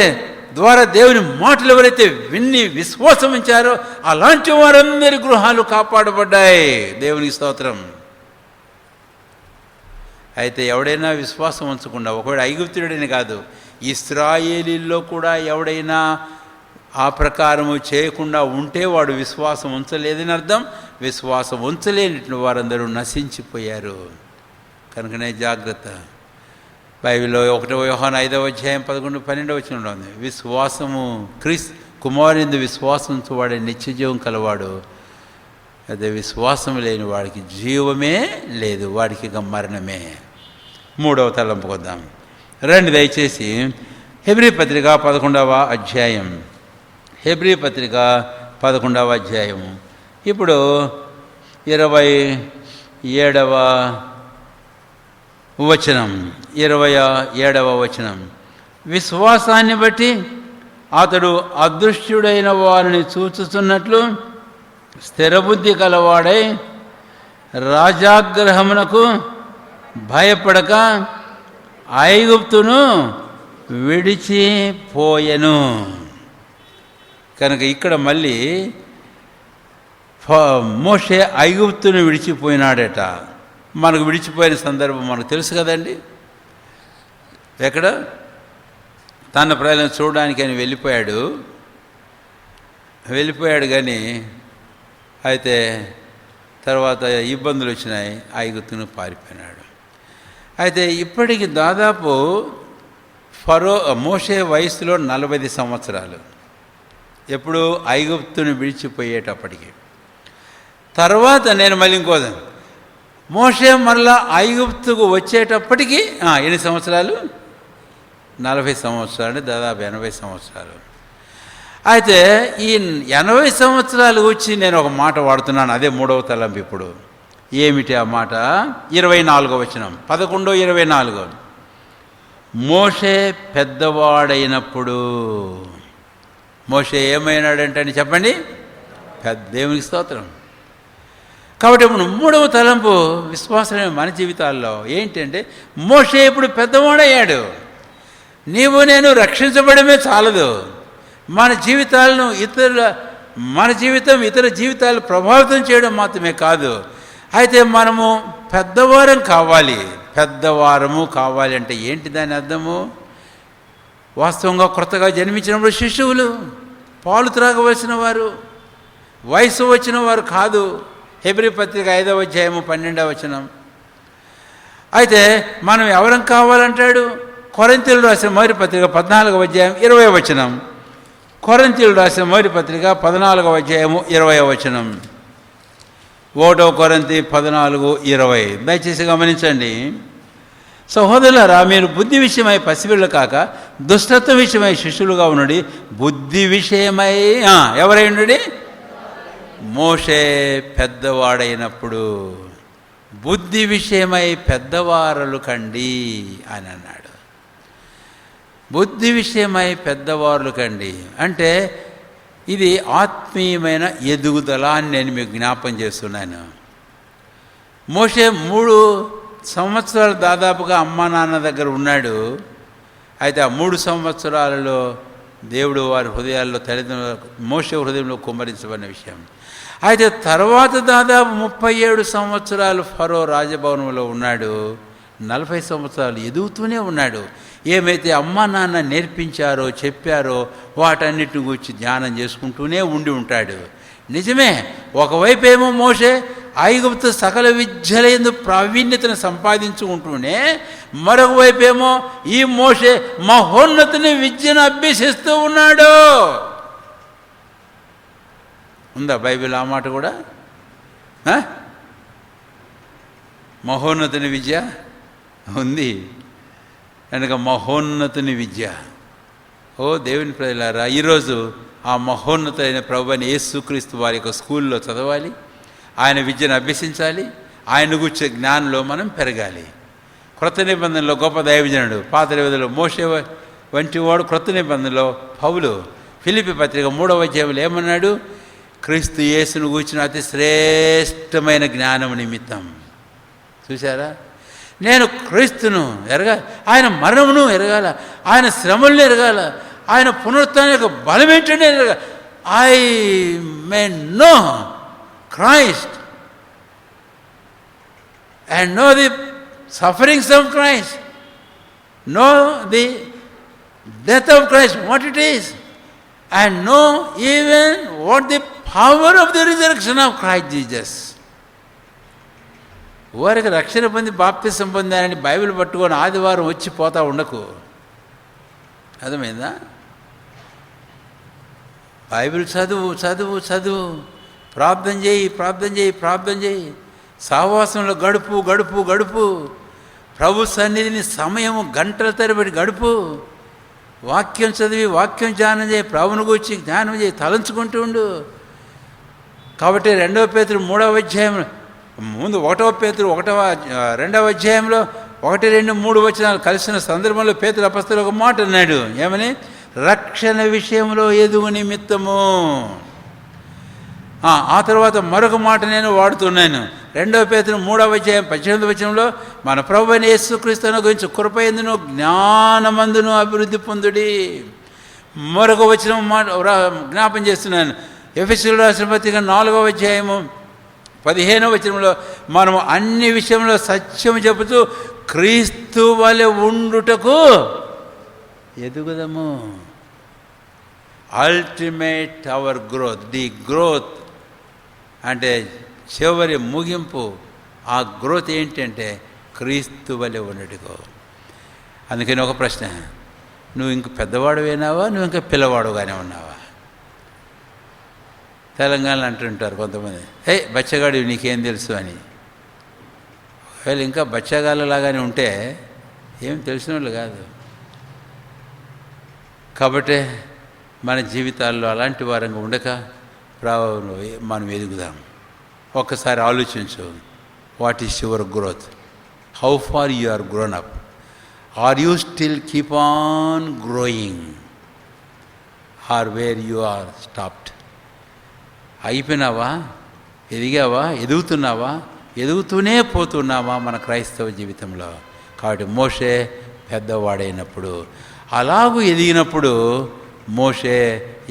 ద్వారా దేవుని మాటలు ఎవరైతే విన్ని విశ్వాసం ఉంచారో అలాంటి వారందరి గృహాలు కాపాడబడ్డాయి. దేవునికి స్తోత్రం. అయితే ఎవడైనా విశ్వాసం ఉంచకుండా, ఒకవేళ ఐగుప్తుడని కాదు, ఇశ్రాయేలీల్లో కూడా ఎవడైనా ఆ ప్రకారము చేయకుండా ఉంటే వాడు విశ్వాసం ఉంచలేదని అర్థం. విశ్వాసం ఉంచలేని వారందరూ నశించిపోయారు. కనుకనే జాగ్రత్త. బైబిల్లో 1 యోహాను 5వ అధ్యాయం 11-12 ఉంది. విశ్వాసము కుమారుని విశ్వాసం వాడే నిత్యజీవం కలవాడు. అదే విశ్వాసం లేని వాడికి జీవమే లేదు, వాడికి ఇక మరణమే. 3వ తలంపుకు వద్దాం రండి దయచేసి. హెబ్రీ పత్రిక 11వ అధ్యాయం. హెబ్రీ పత్రిక 11వ అధ్యాయము. ఇప్పుడు 27వ వచనం. 27వ వచనం. విశ్వాసాన్ని బట్టి అతడు అదృష్టుడైన వారిని చూచుతున్నట్లు స్థిరబుద్ధి కలవాడై రాజాగ్రహమునకు భయపడక ఐగుప్తును విడిచిపోయెను. కనుక ఇక్కడ మళ్ళీ మోషే ఐగుప్తును విడిచిపోయినాడట. మనకు విడిచిపోయిన సందర్భం మనకు తెలుసు కదండి. ఎక్కడ తన ప్రజలను చూడడానికి అని వెళ్ళిపోయాడు కానీ అయితే తర్వాత ఇబ్బందులు వచ్చినాయి, ఐగుప్తును పారిపోయినాడు. అయితే ఇప్పటికి దాదాపు మోషే వయసులో 40 సంవత్సరాలు. ఎప్పుడు ఐగుప్తును విడిచిపోయేటప్పటికి. తర్వాత నేను మళ్ళీ ఇంకోదాం, మోషే మరలా ఐగుప్తుకు వచ్చేటప్పటికి ఎన్ని సంవత్సరాలు? 40 సంవత్సరాలు, దాదాపు 80 సంవత్సరాలు. అయితే ఈ 80 సంవత్సరాలు వచ్చి నేను ఒక మాట వాడుతున్నాను, అదే 3వ తలంపు. ఇప్పుడు ఏమిటి ఆ మాట? 24వ వచనం, 11:24. మోషే పెద్దవాడైనప్పుడు. మోషే ఏమైనాడంటే చెప్పండి, దేవునికి స్తోత్రం. కాబట్టి ఇప్పుడు 3వ తలంపు విశ్వాసమే మన జీవితాల్లో ఏంటంటే, మోషే ఇప్పుడు పెద్దవాడయ్యాడు. నీవు నేను రక్షించబడమే చాలదు, మన జీవితాలను మన జీవితం ఇతర జీవితాలు ప్రభావితం చేయడం మాత్రమే కాదు. అయితే మనము పెద్దవారము కావాలి అంటే ఏంటి దాని అర్థము? వాస్తవంగా కొత్తగా జన్మించినప్పుడు శిశువులు, పాలు త్రాగవలసిన వారు, వయసు వచ్చిన వారు కాదు. హెబ్రీ పత్రిక 5వ అధ్యాయము 12వ వచనం. అయితే మనం ఎవరం కావాలంటాడు? కొరింథీయులకు రాసిన మొదటి పత్రిక 14వ అధ్యాయం 20వ వచనం. కొరింథీయులకు రాసిన మొదటి పత్రిక 14వ అధ్యాయము 20వ వచనం. 1 కొరింథీ 14:20. దయచేసి గమనించండి. సహోదరులారా, మీరు బుద్ధి విషయమై పసిపిల్లలు కాక దుష్టత్వ విషయమై శిష్యులుగా ఉన్నది. బుద్ధి విషయమై ఎవరై ఉన్నది? మోషే పెద్దవాడైనప్పుడు బుద్ధి విషయమై పెద్దవారలు కండి అని అన్నాడు. బుద్ధి విషయమై పెద్దవారులు కండి అంటే ఇది ఆత్మీయమైన ఎదుగుదల అని నేను మీకు జ్ఞాపం చేస్తున్నాను. మోషే 3 సంవత్సరాలు దాదాపుగా అమ్మా నాన్న దగ్గర ఉన్నాడు. అయితే ఆ 3 సంవత్సరాలలో దేవుడు వారి హృదయాల్లో తల్లిదండ్రుల మోషే హృదయంలో కుమ్మరించబడిన విషయం. అయితే తర్వాత దాదాపు 37 సంవత్సరాలు ఫరో రాజభవనంలో ఉన్నాడు. 40 సంవత్సరాలు ఎదుగుతూనే ఉన్నాడు. ఏమైతే అమ్మా నాన్న నేర్పించారో చెప్పారో వాటన్నిటిని గురించి ధ్యానం చేసుకుంటూనే ఉండి ఉంటాడు. నిజమే, ఒకవైపు ఏమో మోషే ఐగుప్తు సకల విద్యలందు ప్రావీణ్యతను సంపాదించుకుంటూనే, మరొక వైపు ఏమో ఈ మోషే మహోన్నతిని విద్యను అభ్యసిస్తూ ఉన్నాడు. ఉందా బైబిల్ ఆ మాట కూడా? మహోన్నతిని విద్య ఉంది కనుక మహోన్నతుని విద్య. ఓ దేవుని ప్రజలారా, ఈరోజు ఆ మహోన్నతైన ప్రభువైన యేసుక్రీస్తు వారి యొక్క స్కూల్లో చదవాలి, ఆయన విద్యను అభ్యసించాలి, ఆయన గురించిన జ్ఞానంలో మనం పెరగాలి. క్రొత్త నిబంధనలో గొప్ప దైవజనుడు, పాత నిబంధనలో మోషే వంటి వాడు, క్రొత్త నిబంధనలో పౌలు ఫిలిప్పీ పత్రిక 3వ అధ్యాయంలో ఏమన్నాడు? క్రీస్తు యేసును గూర్చిన అతి శ్రేష్టమైన జ్ఞానం నిమిత్తం. చూసారా, నేను క్రీస్తును ఎరగాలి, ఆయన మరణమును ఎరగాల, ఆయన శ్రమలను ఎరగాల, ఆయన పునరుత్థానం యొక్క బలం ఏంటంటే ఎరగాలి. I may know Christ and know the sufferings of Christ, know the death of Christ what it is, and know even what the power of the resurrection of Christ Jesus. వారికి రక్షణ పొంది బాప్తిసం పొందారని బైబిల్ పట్టుకొని ఆదివారం వచ్చి పోతా ఉండకు. అర్థమైందా? బైబిల్ చదువు చదువు చదువు, ప్రార్థన చేయి ప్రార్థన చేయి ప్రార్థన చేయి, సహవాసంలో గడుపు గడుపు గడుపు, ప్రభు సన్నిధిని సమయము గంటల తరబడి గడుపు, వాక్యం చదివి వాక్యం ధ్యానం చేయి, ప్రభువును గురించి ధ్యానం చేయి, తలంచుకుంటూ ఉండు. కాబట్టి 2వ పేతురు 3వ అధ్యాయం ముందు 1వ పేతురు 2వ అధ్యాయంలో 1, 2, 3 వచనాలు కలిసిన సందర్భంలో పేతురు అపొస్తలుడు ఒక మాట అన్నాడు. ఏమని? రక్షణ విషయంలో ఎదుగు నిమిత్తము. ఆ తర్వాత మరొక మాట నేను వాడుతున్నాను. 2వ పేతురు 3వ అధ్యాయం 18వ వచనంలో మన ప్రభువైన యేసుక్రీస్తును గురించి కృపయందును జ్ఞానమందును అభివృద్ధి పొందుడి. మరొక వచనం జ్ఞాపం చేస్తున్నాను. ఎఫెసీయులకు రాసిన పత్రిక 4వ అధ్యాయము 15వ వచనంలో మనము అన్ని విషయంలో సత్యం చెబుతూ క్రీస్తు వలె ఉండుటకు ఎదుగుదము. Ultimate our growth, the growth అంటే చివరి ముగింపు. ఆ గ్రోత్ ఏంటంటే క్రీస్తు వలె ఉండటకు. అందుకని ఒక ప్రశ్న, నువ్వు ఇంక పెద్దవాడువేనావా, నువ్వు ఇంకా పిల్లవాడుగానే ఉన్నావా? తెలంగాణలో అంటుంటారు కొంతమంది, బచ్చగాడు నీకేం తెలుసు అని. ఒకవేళ ఇంకా బచ్చగాళ్ళలాగానే ఉంటే ఏం తెలిసిన వాళ్ళు కాదు. కాబట్టి మన జీవితాల్లో అలాంటి వారంగా ఉండక మనం ఎదుగుదాం. ఒక్కసారి ఆలోచించు, what is your growth? How far you are grown up? Are you still keep on growing or where you are stopped? అయిపోయినావా? ఎదిగావా? ఎదుగుతున్నావా? ఎదుగుతూనే పోతున్నావా మన క్రైస్తవ జీవితంలో? కాబట్టి మోషే పెద్దవాడైనప్పుడు, అలాగూ ఎదిగినప్పుడు మోషే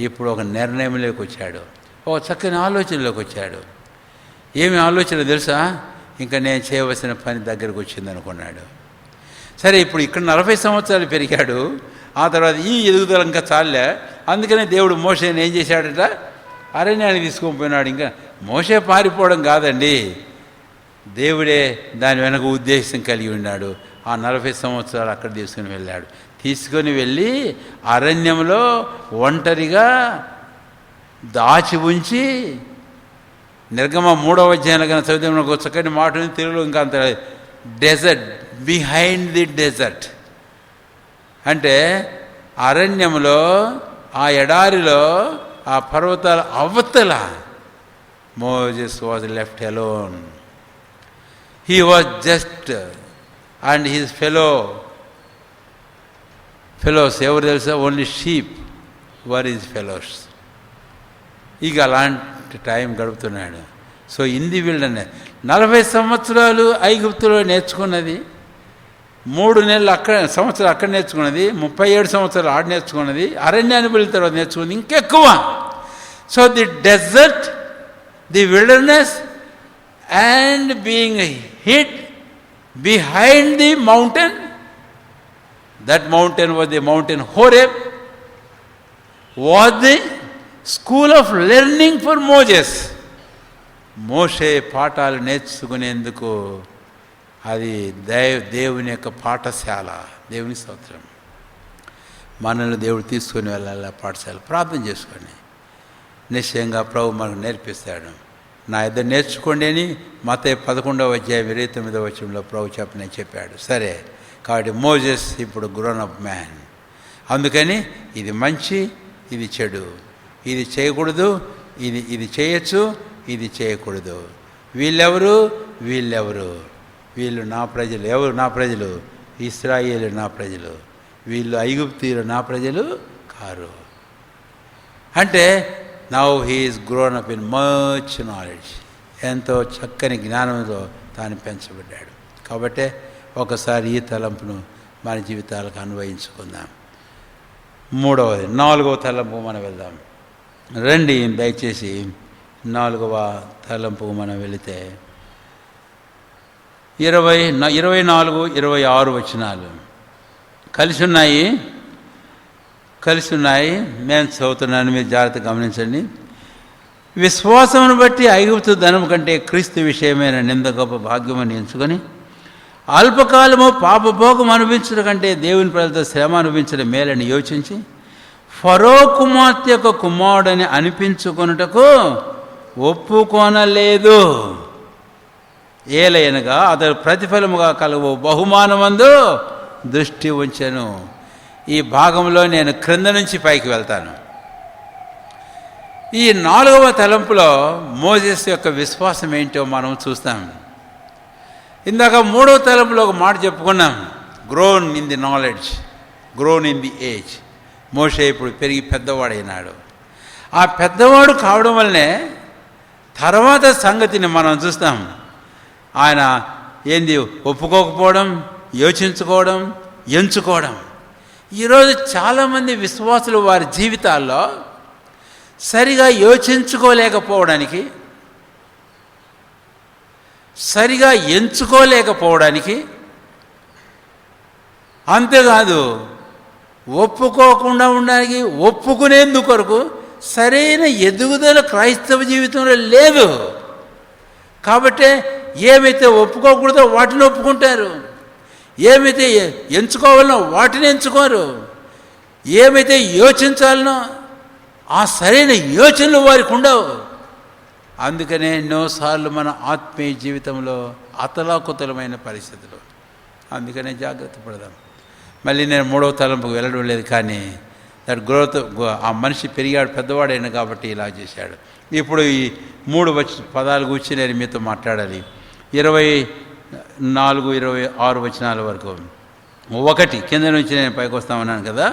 ఇప్పుడు ఒక నిర్ణయంలోకి వచ్చాడు, ఒక చక్కని ఆలోచనలోకి వచ్చాడు. ఏమి ఆలోచన తెలుసా? ఇంకా నేను చేయవలసిన పని దగ్గరకు వచ్చింది అనుకున్నాడు. సరే, ఇప్పుడు ఇక్కడ 40 సంవత్సరాలు పెరిగాడు. ఆ తర్వాత ఈ ఎదుగుదల ఇంకా చాలే. అందుకనే దేవుడు మోషేని ఏం చేశాడట? అరణ్యానికి తీసుకొని పోయినాడు. ఇంకా మోషే పారిపోవడం కాదండి, దేవుడే దాని వెనక ఉద్దేశం కలిగి ఉన్నాడు. ఆ 40 సంవత్సరాలు అక్కడ తీసుకొని వెళ్ళి అరణ్యంలో ఒంటరిగా దాచి ఉంచి, నిర్గమ 3వ అధ్యాయంలో కన్నా చదివితే మనకు చక్కటి మాట ఉంది తెలుగులో, ఇంకా అంత డెజర్ట్, బిహైండ్ ది డెజర్ట్ అంటే అరణ్యంలో, ఆ ఎడారిలో, ఆ పర్వతాల అవతల Moses was left alone. He was just and his fellows ఎవరు తెలుసా? Only sheep were his fellows. ఇక అలాంటి టైం గడుపుతున్నాడు. సో ఇన్ ది విల్డర్నెస్ 40 సంవత్సరాలు ఐగుప్తులో నేర్చుకున్నది, 3 నెలలు సంవత్సరాలు అక్కడ నేర్చుకున్నది, 37 సంవత్సరాలు ఆడ నేర్చుకున్నది, అరణ్యాన్ని వెళ్ళిన తర్వాత నేర్చుకున్నది ఇంకెక్కువ. So the desert, the wilderness and being hid behind the mountain, that mountain was the mountain Horeb, was the school of learning for Moses. మోషే పాఠాలు నేర్చుకునేందుకు అది దేవుని యొక్క పాఠశాల. దేవుని స్తోత్రం. మనల్ని దేవుడు తీసుకొని వెళ్ళాలి పాఠశాల. ప్రార్థన చేసుకొని నిశ్చయంగా ప్రభు మనకు నేర్పిస్తాడు. నా ఇద్దరు నేర్చుకోండి అని మత్తయి 11వ అధ్యాయం 29వ వచనంలో ప్రభు చెప్పాడు. సరే, కాబట్టి మోజెస్ ఇప్పుడు గ్రోన్ అప్ మ్యాన్. అందుకని ఇది మంచి, ఇది చెడు, ఇది చేయకూడదు, ఇది చేయొచ్చు, ఇది చేయకూడదు. వీళ్ళెవరు, వీళ్ళు నా ప్రజలు. ఎవరు నా ప్రజలు? ఇశ్రాయేలు నా ప్రజలు. వీళ్ళు ఐగుప్తీయులు నా ప్రజలు కారు. అంటే now he is grown up in much knowledge. ఎంతో చక్కని జ్ఞానంతో తాను పెంచబడ్డాడు. కాబట్టి ఒకసారి ఈ తలంపును మన జీవితాలకు అన్వయించుకుందాం. 4వ తలంపు మనం వెళ్దాం. రండి దయచేసి 4వ తలంపుకు మనం వెళితే 24, 26 వచనాలు కలిసి ఉన్నాయి. నేను చదువుతున్నాను, మీరు జాగ్రత్తగా గమనించండి. విశ్వాసమును బట్టి ఐగుప్తు ధనం కంటే క్రీస్తు విషయమైన నింద గొప్ప భాగ్యమని ఎంచుకొని అల్పకాలము పాపభోగం అనుభవించడం కంటే దేవుని ప్రజలతో శ్రమ అనుభవించడం మేలని యోచించి ఫరో కుమార్తె యొక్క కుమారుడని అనిపించుకొనుటకు ఒప్పుకొనలేదు. ఏలయనగా అతడు ప్రతిఫలముగా కలుగు బహుమానమందు దృష్టి ఉంచెను. ఈ భాగంలో నేను క్రింద నుంచి పైకి వెళ్తాను. ఈ 4వ తలంపులో మోజెస్ యొక్క విశ్వాసం ఏంటో మనం చూస్తాం. ఇందాక 3వ తలంపులో ఒక మాట చెప్పుకున్నాం, grown in the knowledge, grown in the age. మోషే ఇప్పుడు పెరిగి పెద్దవాడైనాడు. ఆ పెద్దవాడు కావడం వల్లనే తర్వాత సంగతిని మనం చూస్తాం. ఆయన ఏంది ఒప్పుకోకపోవడం, యోచించుకోవడం, ఎంచుకోవడం. ఈరోజు చాలామంది విశ్వాసులు వారి జీవితాల్లో సరిగా యోచించుకోలేకపోవడానికి, సరిగా ఎంచుకోలేకపోవడానికి, అంతేకాదు ఒప్పుకోకుండా ఉండడానికి, ఒప్పుకునేందుకు కొరకు సరైన ఎదుగుదల క్రైస్తవ జీవితంలో లేదు. కాబట్టి ఏమైతే ఒప్పుకోకూడదో వాటిని ఒప్పుకుంటారు, ఏమైతే ఎంచుకోవాలనో వాటిని ఎంచుకోరు, ఏమైతే యోచించాలనో ఆ సరైన యోచనలు వారికి ఉండవు. అందుకనే ఎన్నోసార్లు మన ఆత్మీయ జీవితంలో అతలాకుతలమైన పరిస్థితులు. అందుకనే జాగ్రత్త పడదాం. మళ్ళీ నేను 3వ తలంపుకు వెళ్ళడం లేదు, కానీ దట్ గ్రోత్, ఆ మనిషి పెరిగాడు, పెద్దవాడైన కాబట్టి ఇలా చేశాడు. ఇప్పుడు ఈ 3 పదాలు గురించి నేను మీతో మాట్లాడాలి. 24, 26 వచనాల వరకు. 1 కింద నుంచి నేను పైకి వస్తామన్నాను కదా.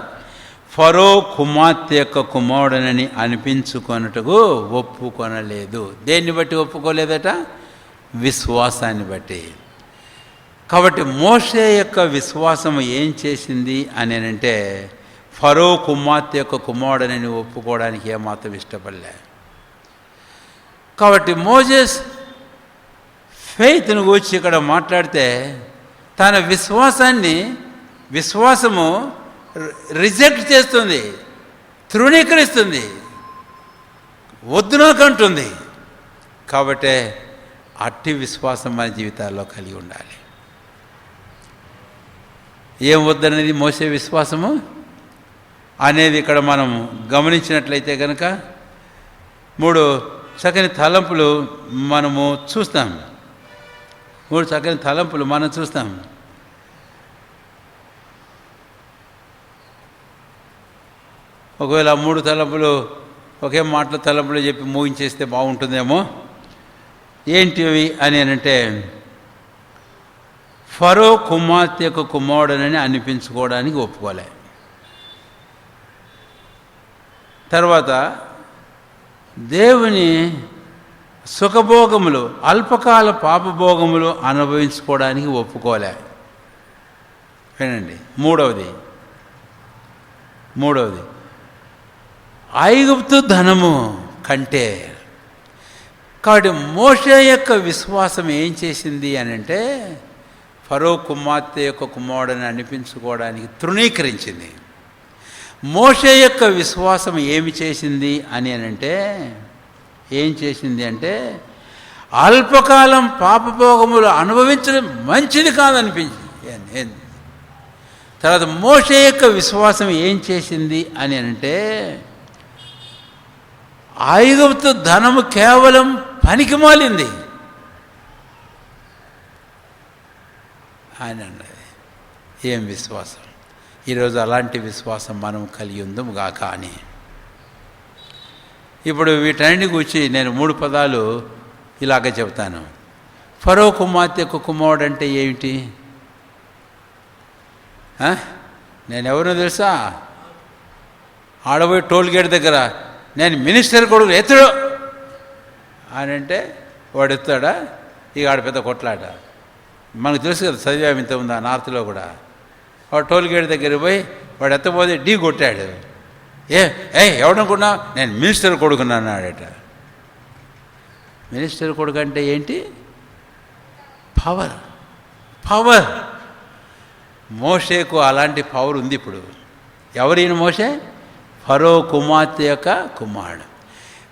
ఫరో కుమార్తె యొక్క కుమారుడనని అనిపించుకొనుటకు ఒప్పుకొనలేదు. దేన్ని బట్టి ఒప్పుకోలేదట? విశ్వాసాన్ని బట్టి. కాబట్టి మోషే యొక్క విశ్వాసము ఏం చేసింది అని అంటే, ఫరో కుమార్తె యొక్క కుమారుడనని ఒప్పుకోవడానికి ఏమాత్రం ఇష్టపడలే. కాబట్టి మోజెస్ ఫెయిత్ను గురించి ఇక్కడ మాట్లాడితే తన విశ్వాసము రిజెక్ట్ చేస్తుంది, తృణీకరిస్తుంది, వద్దునకంటుంది. కాబట్టి అట్టి విశ్వాసం మన జీవితాల్లో కలిగి ఉండాలి. ఏం వద్దనేది మోసే విశ్వాసము అనేది ఇక్కడ మనం గమనించినట్లయితే కనుక 3 చక్కని తలంపులు మనము చూస్తాం. 3 చక్కని తలంపులు మనం చూస్తాం. ఒకవేళ 3 తలంపులు ఒకే మాటలో తలంపులు చెప్పి ముగించేస్తే బాగుంటుందేమో. ఏంటివి అని అంటే, ఫరో కుమార్తె యొక్క కుమారుడనని అనిపించుకోవడానికి ఒప్పుకోలే. తర్వాత దేవుని సుఖభోగములు, అల్పకాల పాపభోగములు అనుభవించుకోవడానికి ఒప్పుకోలే. వినండి, మూడవది ఐగుప్తు ధనము కంటే. కాబట్టి మోషే యొక్క విశ్వాసం ఏం చేసింది అని అంటే, ఫరో కుమార్తె యొక్క కుమారుడని అనిపించుకోవడానికి తృణీకరించింది. మోషే యొక్క విశ్వాసం ఏమి చేసింది అని అంటే, ఏం చేసింది అంటే, అల్పకాలం పాపభోగములు అనుభవించడం మంచిది కాదనిపించింది. తర్వాత మోషే యొక్క విశ్వాసం ఏం చేసింది అని అంటే, ఐగుప్తు ధనము కేవలం పనికి మాలింది అని అన్నది. ఏం విశ్వాసం! ఈరోజు అలాంటి విశ్వాసం మనం కలిగి ఉందాం గాక అని. ఇప్పుడు వీటన్నిటి గురించి నేను 3 పదాలు ఇలాగ చెప్తాను. ఫరో కుమార్తె యొక్క కుమారుడు అంటే ఏమిటి? నేను ఎవరో తెలుసా? ఆడబోయి టోల్ గేట్ దగ్గర నేను మినిస్టర్ కొడుకు ఎత్తుడు అని అంటే వాడు ఎత్తాడా? ఇక ఆడ పెద్ద కొట్లాట. మనకు తెలుసు కదా, చదివాము ఇంత ఉందా నార్త్లో కూడా. వాడు టోల్ గేట్ దగ్గర పోయి వాడు ఎత్తపోతే ఢీ కొట్టాడు. ఎవడనుకున్నా నేను మినిస్టర్ కొడుకున్నాను ఆడట. మినిస్టర్ కొడుకు అంటే ఏంటి? పవర్. మోషేకు అలాంటి పవర్ ఉంది ఇప్పుడు. ఎవరైనా మోషే? ఫరో కుమార్తె యొక్క కుమారుడు.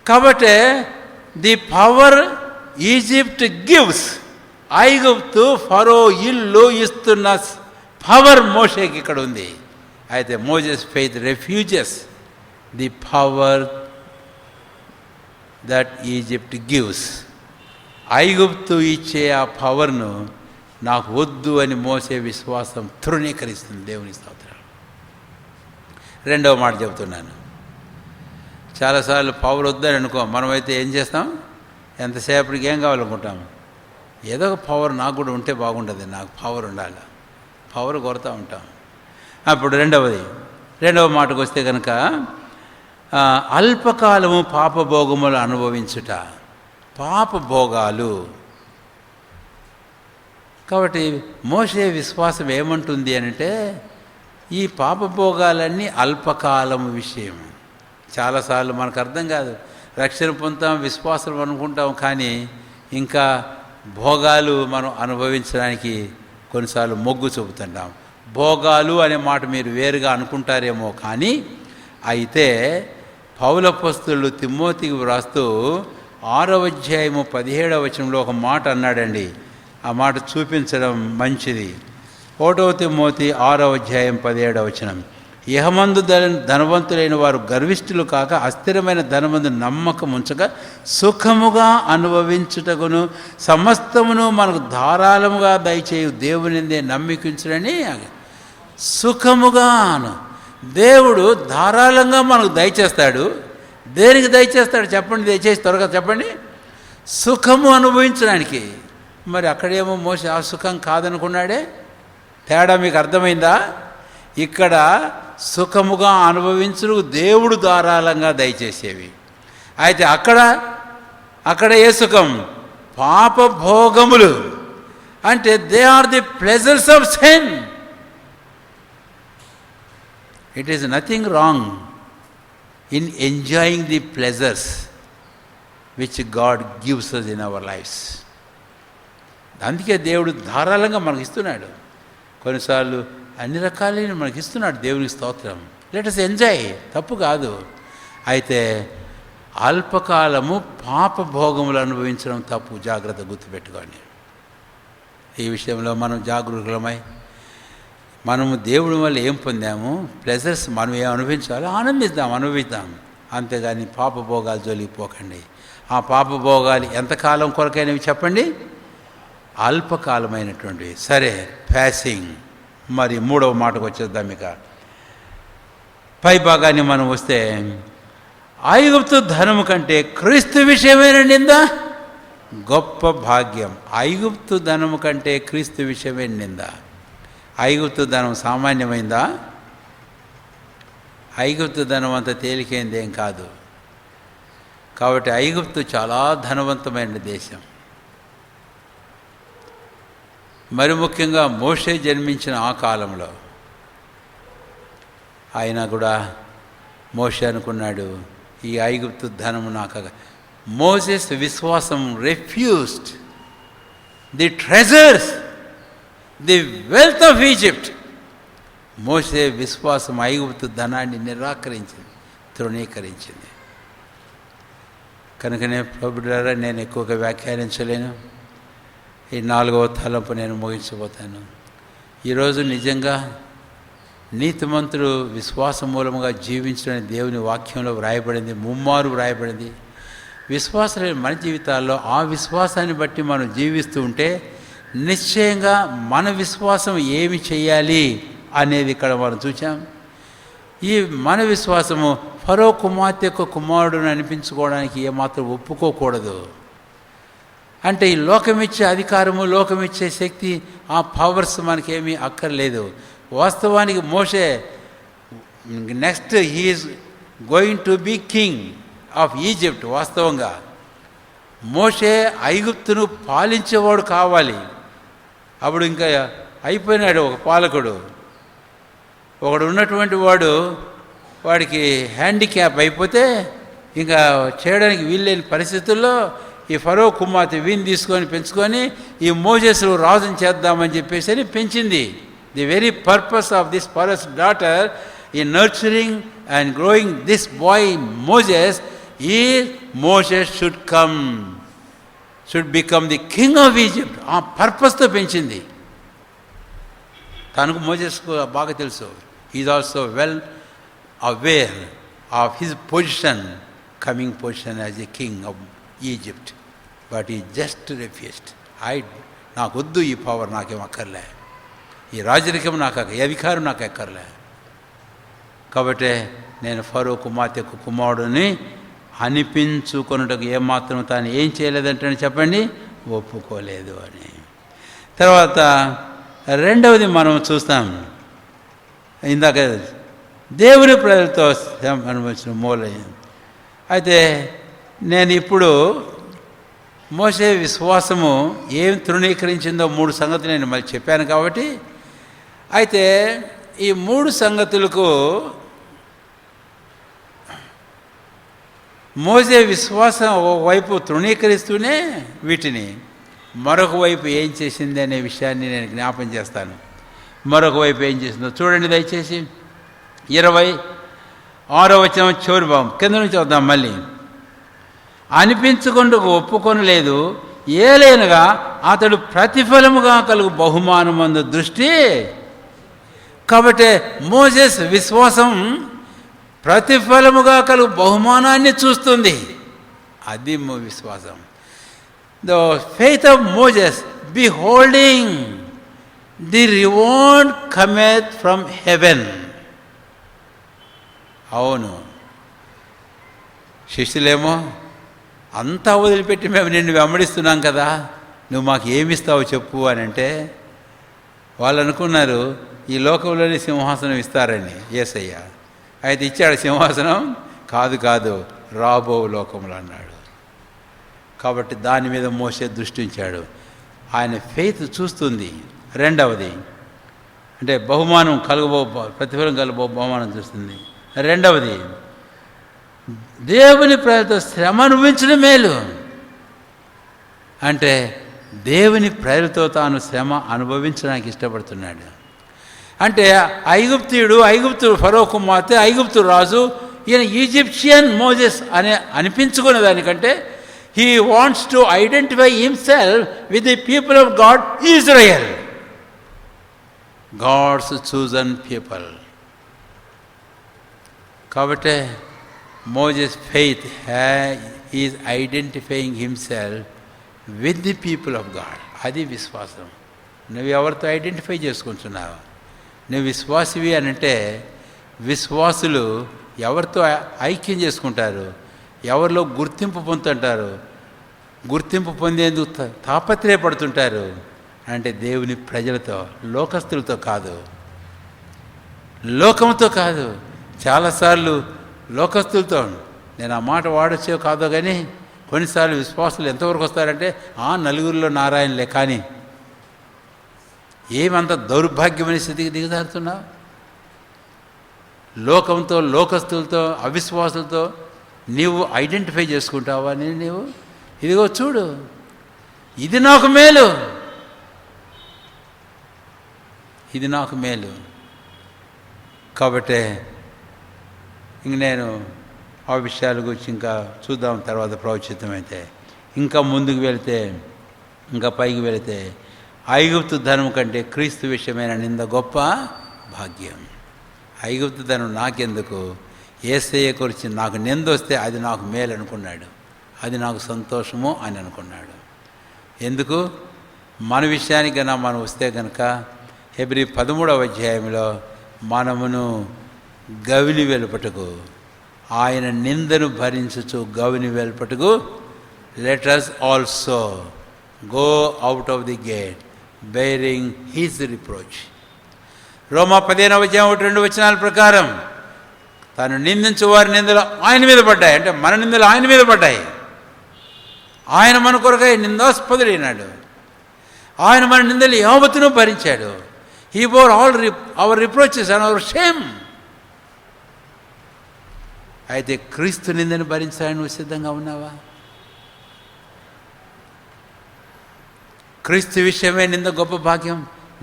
కాబట్టి ది పవర్ ఈజిప్ట్ గివ్స్, ఐగుప్తు ఫరో ఇల్లు ఇస్తున్న పవర్ మోషేకి ఇక్కడ ఉంది. అయితే Moses faith refuses the power that Egypt gives. ఐగుప్తు ఇచ్చే ఆ పవర్ను నాకు వద్దు అని మోసే విశ్వాసం తృణీకరిస్తుంది. దేవుని స్తోత్రం. రెండవ మాట చెబుతున్నాను. చాలాసార్లు పవర్ వద్దని అనుకో, మనమైతే ఏం చేస్తాం? ఎంతసేపటికి ఏం కావాలనుకుంటాం? ఏదో ఒక పవర్ నాకు కూడా ఉంటే బాగుంటుంది, నాకు పవర్ ఉండాలి, పవర్ కొరతా ఉంటాం. అప్పుడు రెండవ మాటకు వస్తే కనుక, అల్పకాలము పాపభోగములు అనుభవించుట, పాపభోగాలు. కాబట్టి మోషే విశ్వాసం ఏమంటుంది అంటే, ఈ పాపభోగాలన్నీ అల్పకాలం విషయం. చాలాసార్లు మనకు అర్థం కాదు. రక్షణ పొందుతాం, విశ్వాసం అనుకుంటాం, కానీ ఇంకా భోగాలు మనం అనుభవించడానికి కొన్నిసార్లు మొగ్గు చూపుతుంటాం. భోగాలు అనే మాట మీరు వేరుగా అనుకుంటారేమో, కానీ అయితే పౌలప్పొస్తలుడు తిమోతికి వ్రాస్తూ 6వ అధ్యాయము 17వ వచనంలో ఒక మాట అన్నాడండి. ఆ మాట చూపించడం మంచిది. 1 తిమోతి 6వ అధ్యాయం 17వ వచనం. ఇహమందు ధనవంతులైన వారు గర్విష్ఠులు కాక అస్థిరమైన ధనమందు నమ్మకం ఉంచగా సుఖముగా అనుభవించుటకును సమస్తమును మనకు ధారాళముగా దయచేయు దేవునిందే నమ్మికించుడని. సుఖముగాను దేవుడు ధారాళంగా మనకు దయచేస్తాడు. దేనికి దయచేస్తాడు చెప్పండి? దయచేసి త్వరగా చెప్పండి. సుఖము అనుభవించడానికి. మరి అక్కడేమో మోసే ఆ సుఖం కాదనుకున్నాడే. తేడా మీకు అర్థమైందా? ఇక్కడ సుఖముగా అనుభవించుడు దేవుడు ధారాళంగా దయచేసేవి. అయితే అక్కడ ఏ సుఖం? పాపభోగములు. అంటే they are the pleasures of sin. It is nothing wrong in enjoying the pleasures which God gives us in our lifes. అందుకే దేవుడు ధారాళంగా మనకి ఇస్తున్నాడు. కొన్నిసార్లు అన్ని రకాలైన మనకి ఇస్తున్నాడు. దేవునికి స్తోత్రం. లెట్ us ఎంజాయ్, తప్పు కాదు. అయితే అల్పకాలము పాపభోగములు అనుభవించడం తప్పు. జాగ్రత్త గుర్తుపెట్టుకోండి. ఈ విషయంలో మనం జాగరూకులమై, మనము దేవుడి వల్ల ఏం పొందాము, ప్లెజర్స్ మనం ఏం అనుభవించాలో అనుభవిద్దాం. అంతేగాని పాపభోగాలు జోలికి పోకండి. ఆ పాపభోగాలు ఎంతకాలం కొరకైనవి చెప్పండి? అల్పకాలమైనటువంటివి. సరే, ప్యాసింగ్. మరి 3వ మాటకు వచ్చేద్దాం. ఇక పై భాగాన్ని మనం వస్తే, ఐగుప్తు ధనము కంటే క్రీస్తు విషయమైన నింద గొప్ప భాగ్యం. ఐగుప్తు ధనము కంటే క్రీస్తు విషయమైన నింద. ఐగుప్తు ధనం సామాన్యమైందా? ఐగుప్తు ధనం అంత తేలికైందేం కాదు. కాబట్టి ఐగుప్తు చాలా ధనవంతమైన దేశం. మరి ముఖ్యంగా మోషే జన్మించిన ఆ కాలంలో ఆయన కూడా మోషే అనుకున్నాడు, ఈ ఐగుప్తు ధనము నాకు. మోసెస్ విశ్వాసం refused the treasures, the wealth of Egypt. మోసే విశ్వాసం ఐగుప్తు ధనాన్ని నిరాకరించింది, తృణీకరించింది. కనుకనే ప్రభువులారా, నేను ఎక్కువగా వ్యాఖ్యానించలేను. ఈ 4వ తలంపు నేను ముగించబోతాను. ఈరోజు నిజంగా నీతిమంతుడు విశ్వాసం మూలముగా జీవించడం దేవుని వాక్యంలో వ్రాయబడింది, ముమ్మారు వ్రాయబడింది. విశ్వాసం మన జీవితాల్లో ఆ విశ్వాసాన్ని బట్టి మనం జీవిస్తూ ఉంటే నిశ్చయంగా మన విశ్వాసం ఏమి చేయాలి అనేది ఇక్కడ మనం చూసాం. ఈ మన విశ్వాసము ఫరో కుమార్తె యొక్క కుమారుడుని అనిపించుకోవడానికి ఏమాత్రం ఒప్పుకోకూడదు. అంటే ఈ లోకమిచ్చే అధికారము, లోకమిచ్చే శక్తి, ఆ పవర్స్ మనకేమీ అక్కర్లేదు. వాస్తవానికి మోషే next he is going to be king of Egypt. వాస్తవంగా మోషే ఐగుప్తును పాలించేవాడు కావాలి. అప్పుడు ఇంకా అయిపోయినాడు ఒక పాలకుడు. ఒకడు ఉన్నటువంటి వాడికి హ్యాండిక్యాప్ అయిపోతే ఇంకా చేయడానికి వీల్లేని పరిస్థితుల్లో ఈ ఫరో కుమార్తె వీని తీసుకొని పెంచుకొని ఈ మోసెస్ను రాజుని చేద్దామని చెప్పేసి పెంచింది. The very purpose of this pharaoh's daughter in nurturing and growing this boy Moses is Moses should become the king of Egypt. ఆ పర్పస్తో పెంచింది. తనకు మోసెస్కు బాగా తెలుసు. Is also well aware of his position, coming position as a king of Egypt. But ఈ just refused. నాకు వద్దు ఈ power, నాకేం అక్కర్లే, ఈ రాజరికం నాకు ఈ అధికారం నాకు అక్కర్లే. కాబట్టి నేను ఫరో కుమార్తెకు కుమారుడిని అనిపించుకొనుటకు ఏమాత్రం తాను ఏం చేయలేదంటే చెప్పండి, ఒప్పుకోలేదు అని. తర్వాత రెండవది మనం చూస్తాం, ఇందాక దేవుని ప్రజలతో అనుభవించిన మూలం. అయితే నేను ఇప్పుడు మోసే విశ్వాసము ఏం తృణీకరించిందో 3 సంగతులు నేను మళ్ళీ చెప్పాను. కాబట్టి అయితే ఈ 3 సంగతులకు మోసే విశ్వాసం ఒకవైపు తృణీకరిస్తూనే వీటిని మరొక వైపు ఏం చేసింది అనే విషయాన్ని నేను జ్ఞాపం చేస్తాను. మరొక వైపు ఏం చేసిందో చూడండి దయచేసి. 26వ వచనం చివరి భాగం కింద నుంచి వద్దాం. మళ్ళీ అనిపించుకుంటూ ఒప్పుకొనలేదు, ఏలైనగా అతడు ప్రతిఫలముగా కలుగు బహుమానమందు దృష్టి. కాబట్టి మోసెస్ విశ్వాసం ప్రతిఫలముగా కలుగు బహుమానాన్ని చూస్తుంది. అది విశ్వాసం. The faith of Moses beholding the reward cometh from heaven. అవును, శిష్యులేమో అంతా వదిలిపెట్టి మేము నిన్ను వెంబడిస్తున్నాం కదా, నువ్వు మాకు ఏమిస్తావు చెప్పు అని అంటే వాళ్ళు అనుకున్నారు ఈ లోకంలోని సింహాసనం ఇస్తారని యేసయ్య. అయితే ఇచ్చాడు సింహాసనం? కాదు, రాబో లోకంలో అన్నాడు. కాబట్టి దాని మీద మోసే దృష్టి ఉంచాడు. ఆయన ఫెయిత్ చూస్తుంది. రెండవది అంటే బహుమానం ప్రతిఫలం కలుగబో బహుమానం చూస్తుంది. రెండవది దేవుని ప్రజలతో శ్రమ అనుభవించడం మేలు. అంటే దేవుని ప్రజలతో తాను శ్రమ అనుభవించడానికి ఇష్టపడుతున్నాడు. అంటే ఐగుప్తు ఫరో కుమార్తె, ఐగుప్తు రాజు, ఈయన ఈజిప్షియన్ మోసెస్ అని అనిపించుకునే దానికంటే he wants to identify himself with the people of God, Israel, God's chosen people. కాబట్టి Moses faith is identifying himself with the people of God. అది విశ్వాసం. నువ్వు ఎవరితో ఐడెంటిఫై చేసుకుంటున్నావు? నువ్వు విశ్వాసివి అని అంటే విశ్వాసులు ఎవరితో ఐక్యం చేసుకుంటారు? ఎవరిలో గుర్తింపు పొందుతుంటారు? గుర్తింపు పొందేందుకు తాపత్రయపడుతుంటారు అంటే దేవుని ప్రజలతో, లోకస్తులతో కాదు, లోకంతో కాదు. చాలాసార్లు లోకస్తులతో నేను ఆ మాట వాడొచ్చో కాదో కానీ కొన్నిసార్లు విశ్వాసులు ఎంతవరకు వస్తారంటే నలుగురిలో నారాయణలే, కానీ ఏమంత దౌర్భాగ్యమైన స్థితికి దిగజారుతున్నావు? లోకంతో, లోకస్తులతో, అవిశ్వాసులతో నీవు ఐడెంటిఫై చేసుకుంటావా? నీవు ఇదిగో చూడు, ఇది నాకు మేలు, ఇది నాకు మేలు. కాబట్టి ఇంక నేను ఆ విషయాల గురించి ఇంకా చూద్దాం తర్వాత ప్రవచితమైతే. ఇంకా ముందుకు వెళితే, ఇంకా పైకి వెళితే, ఐగుప్తు ధనం కంటే క్రీస్తు విషయమైన నింద గొప్ప భాగ్యం. ఐగుప్తు ధనం నాకెందుకు, యేసయ్య గురించి నాకు నింద వస్తే అది నాకు మేలు అనుకున్నాడు, అది నాకు సంతోషము అని అనుకున్నాడు. ఎందుకు? మన విషయానికి కన్నా మనం వస్తే కనుక హెబ్రీ 13వ అధ్యాయంలో మనమును గవిని వెలుపటకు, ఆయన నిందను భరించుచు గవిని వెలుపటకు, let us also go out of the gate bearing his reproach. రోమా 15వ అధ్యాయం 1-2 వచనాల ప్రకారం తాను నిందించు వారి నిందలు ఆయన మీద పడ్డాయి, అంటే మన నిందలు ఆయన మీద పడ్డాయి. ఆయన మన కొరకై నిందాస్పదుడైనాడు, ఆయన మన నిందలు యావత్తును భరించాడు. He bore all our reproaches and our shame. అయితే క్రీస్తు నిందని భరించాలని నువ్వు సిద్ధంగా ఉన్నావా? క్రీస్తు విషయమే నింద గొప్ప భాగ్యం.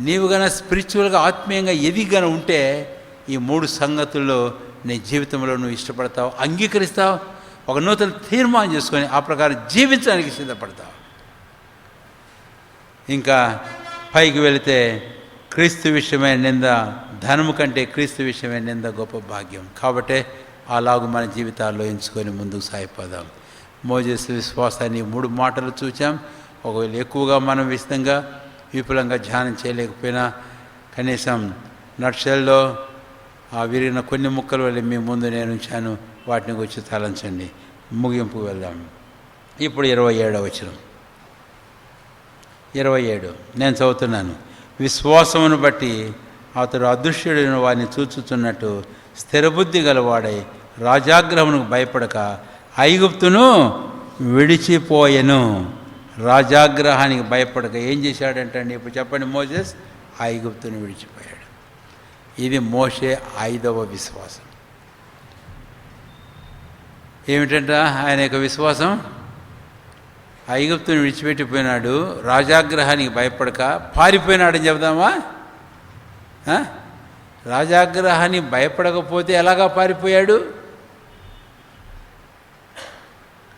నీవు గన స్పిరిచువల్గా, ఆత్మీయంగా ఎదిగన ఉంటే ఈ 3 సంగతుల్లో నీ జీవితంలో నువ్వు ఇష్టపడతావు, అంగీకరిస్తావు, ఒక నూతన తీర్మానం చేసుకొని ఆ ప్రకారం జీవించడానికి సిద్ధపడతావు. ఇంకా పైకి వెళితే క్రీస్తు విషయమైన నింద ధనము కంటే క్రీస్తు విషయమైన నింద గొప్ప భాగ్యం. కాబట్టి అలాగూ మన జీవితాల్లో ఎంచుకొని ముందుకు సాగిపోదాం. మోజేసు విశ్వాసాన్ని 3 మాటలు చూచాం. ఒకవేళ ఎక్కువగా మనం విశదంగా విపులంగా ధ్యానం చేయలేకపోయినా కనీసం నక్షల్లో ఆ విరిగిన కొన్ని ముక్కలు వెళ్ళి మీ ముందు నేను ఉంచాను, వాటిని వచ్చి తలంచండి. ముగింపు వెళ్దాం. ఇప్పుడు 27వ వచనం, 27 నేను చదువుతున్నాను. విశ్వాసమును బట్టి అతడు అదృశ్యుడైన వారిని చూచుచున్నట్టు స్థిరబుద్ధి గలవాడై రాజాగ్రహమునకు భయపడక ఐగుప్తును విడిచిపోయెను. రాజాగ్రహానికి భయపడక ఏం చేశాడంటండి? ఇప్పుడు చెప్పండి. మోసెస్ ఐగుప్తును విడిచిపోయాడు. ఇది మోషే 5వ విశ్వాసం. ఏమిటంట ఆయన యొక్క విశ్వాసం? ఐగుప్తుని విడిచిపెట్టిపోయినాడు, రాజాగ్రహానికి భయపడక పారిపోయినాడని చెబుదామా? రాజాగ్రహానికి భయపడకపోతే ఎలాగా పారిపోయాడు?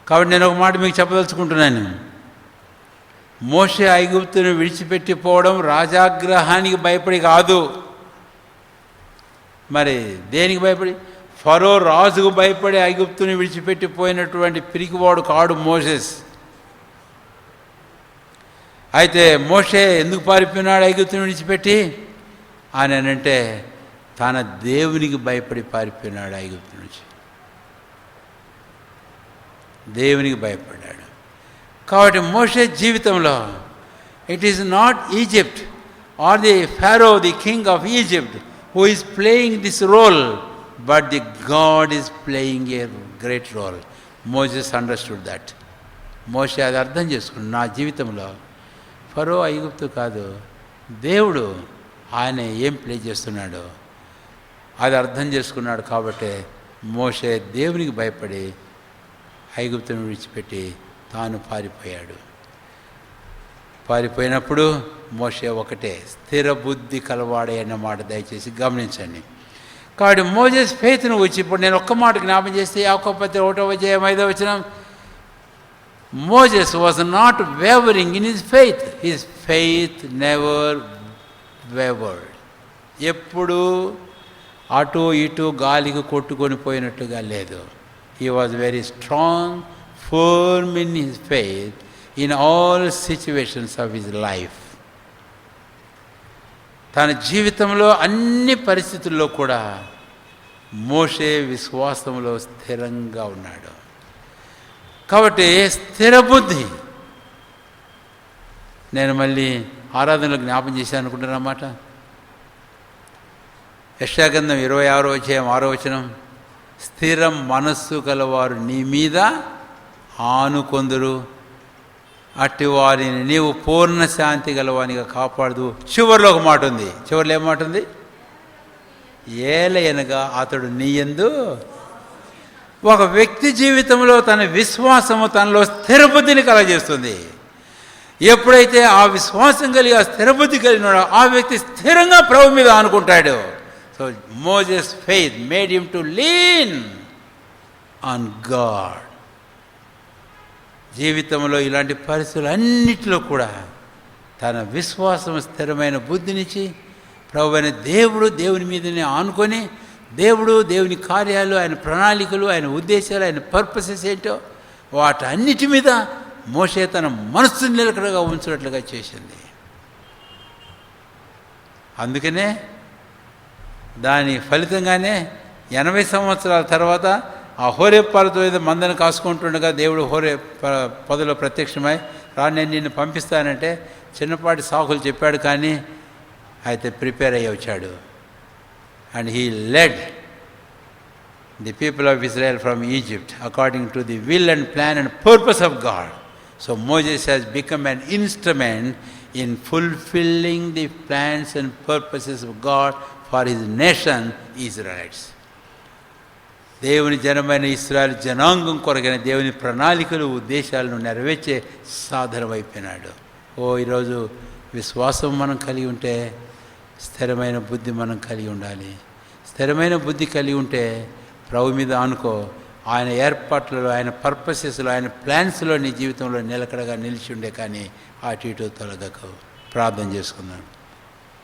కాబట్టి నేను ఒక మాట మీకు చెప్పదలుచుకుంటున్నాను. మోషే ఐగుప్తుని విడిచిపెట్టిపోవడం రాజాగ్రహానికి భయపడి కాదు. మరి దేనికి భయపడి? ఫరో రాజుకు భయపడి ఐగుప్తుని విడిచిపెట్టిపోయినటువంటి పిరికివాడు కాడు మోసెస్. అయితే మోషే ఎందుకు పారిపోయినాడు ఐగుప్తుని విడిచిపెట్టి అని అంటే తన దేవునికి భయపడి పారిపోయినాడు ఐగుప్తు నుంచి. దేవునికి భయపడ్డాడు. కాబట్టి మోషే జీవితంలో it is not Egypt or the Pharaoh, the king of Egypt who is playing this role, but the God is playing a great role. Moses understood that. మోషే అది అర్థం చేసుకున్నాడు. నా జీవితంలో ఫరో ఐగుప్తు కాదు, దేవుడు ఆయన ఏం ప్లే చేస్తున్నాడో అది అర్థం చేసుకున్నాడు. కాబట్టి మోషే దేవునికి భయపడి ఐగుప్తును విడిచిపెట్టి తాను పారిపోయాడు. పారిపోయినప్పుడు మోషే ఒకటే స్థిర బుద్ధి కలవాడే అన్న మాట దయచేసి గమనించండి. కాబట్టి మోజెస్ ఫెయిత్ను వచ్చి ఇప్పుడు నేను ఒక్క మాట జ్ఞాపం చేస్తే యాకోబు పత్రిక 1వ అధ్యాయం 5వ వచనం, Moses was not wavering in his faith. His faith never wavered. ఎప్పుడు అటు ఇటు గాలికి కొట్టుకొని పోయినట్టుగా లేదు. He was very strong, firm in his faith in all situations of his life. తన జీవితంలో అన్ని పరిస్థితుల్లో కూడా మోషే విశ్వాసంలో స్థిరంగా ఉన్నాడు. కాబట్టి స్థిర బుద్ధి. నేను మళ్ళీ ఆరాధనలో జ్ఞాపం చేశాను అనుకుంటున్నమాట. యెషయా గ్రంథం 26వ అధ్యాయం 6వ వచనం, స్థిర మనస్సు గలవారు నీ మీద ఆనుకొందురు, అట్టి వారిని నీవు పూర్ణ శాంతి గలవానిగా కాపాడదు. చివరిలో ఒక మాట ఉంది. చివరిలో ఏం మాట ఉంది? ఏలయనగా అతడు నీ యందు. ఒక వ్యక్తి జీవితంలో తన విశ్వాసము తనలో స్థిరబుద్ధిని కలగజేస్తుంది. ఎప్పుడైతే ఆ విశ్వాసం కలిగి ఆ స్థిరబుద్ధి కలిగినాడో ఆ వ్యక్తి స్థిరంగా ప్రభు మీద ఆనుకుంటాడు. So Moses faith made him to lean on God. జీవితంలో ఇలాంటి పరిస్థితులు అన్నిటిలో కూడా తన విశ్వాసం స్థిరమైన బుద్ధినిచ్చి ప్రభు అయిన దేవుని మీదనే ఆనుకొని దేవుని కార్యాలు, ఆయన ప్రణాళికలు, ఆయన ఉద్దేశాలు, ఆయన పర్పసెస్ ఏంటో వాటన్నిటి మీద మోషే తన మనస్సును నిలకడగా ఉంచినట్లుగా చేసింది. అందుకనే దాని ఫలితంగానే 80 సంవత్సరాల తర్వాత ఆ హోరే పర్వతం మీద మందను కాసుకుంటుండగా దేవుడు హోరే పొదలో ప్రత్యక్షమై నేను నిన్ను పంపిస్తానంటే చిన్నపాటి సాకులు చెప్పాడు, కానీ అయితే ప్రిపేర్ అయ్యి వచ్చాడు. And he led the people of Israel from Egypt according to the will and plan and purpose of God. So Moses has become an instrument in fulfilling the plans and purposes of God for his nation, Israelites. దేవుని జనమైన ఇశ్రాయేలు జనాంగం కొరకైన దేవుని ప్రణాళికలు, ఉద్దేశాలను నెరవేర్చే సాధనమైపోయినాడు. ఈరోజు విశ్వాసం మనం కలిగి ఉంటే స్థిరమైన బుద్ధి మనం కలిగి ఉండాలి. స్థిరమైన బుద్ధి కలిగి ఉంటే ప్రభు మీద ఆనుకో. ఆయన ఏర్పాట్లలో, ఆయన పర్పసెస్లో, ఆయన ప్లాన్స్లో నీ జీవితంలో నిలకడగా నిలిచి ఉండే, కానీ అటు ఇటు తొలగకు. ప్రార్థన చేసుకుందాం.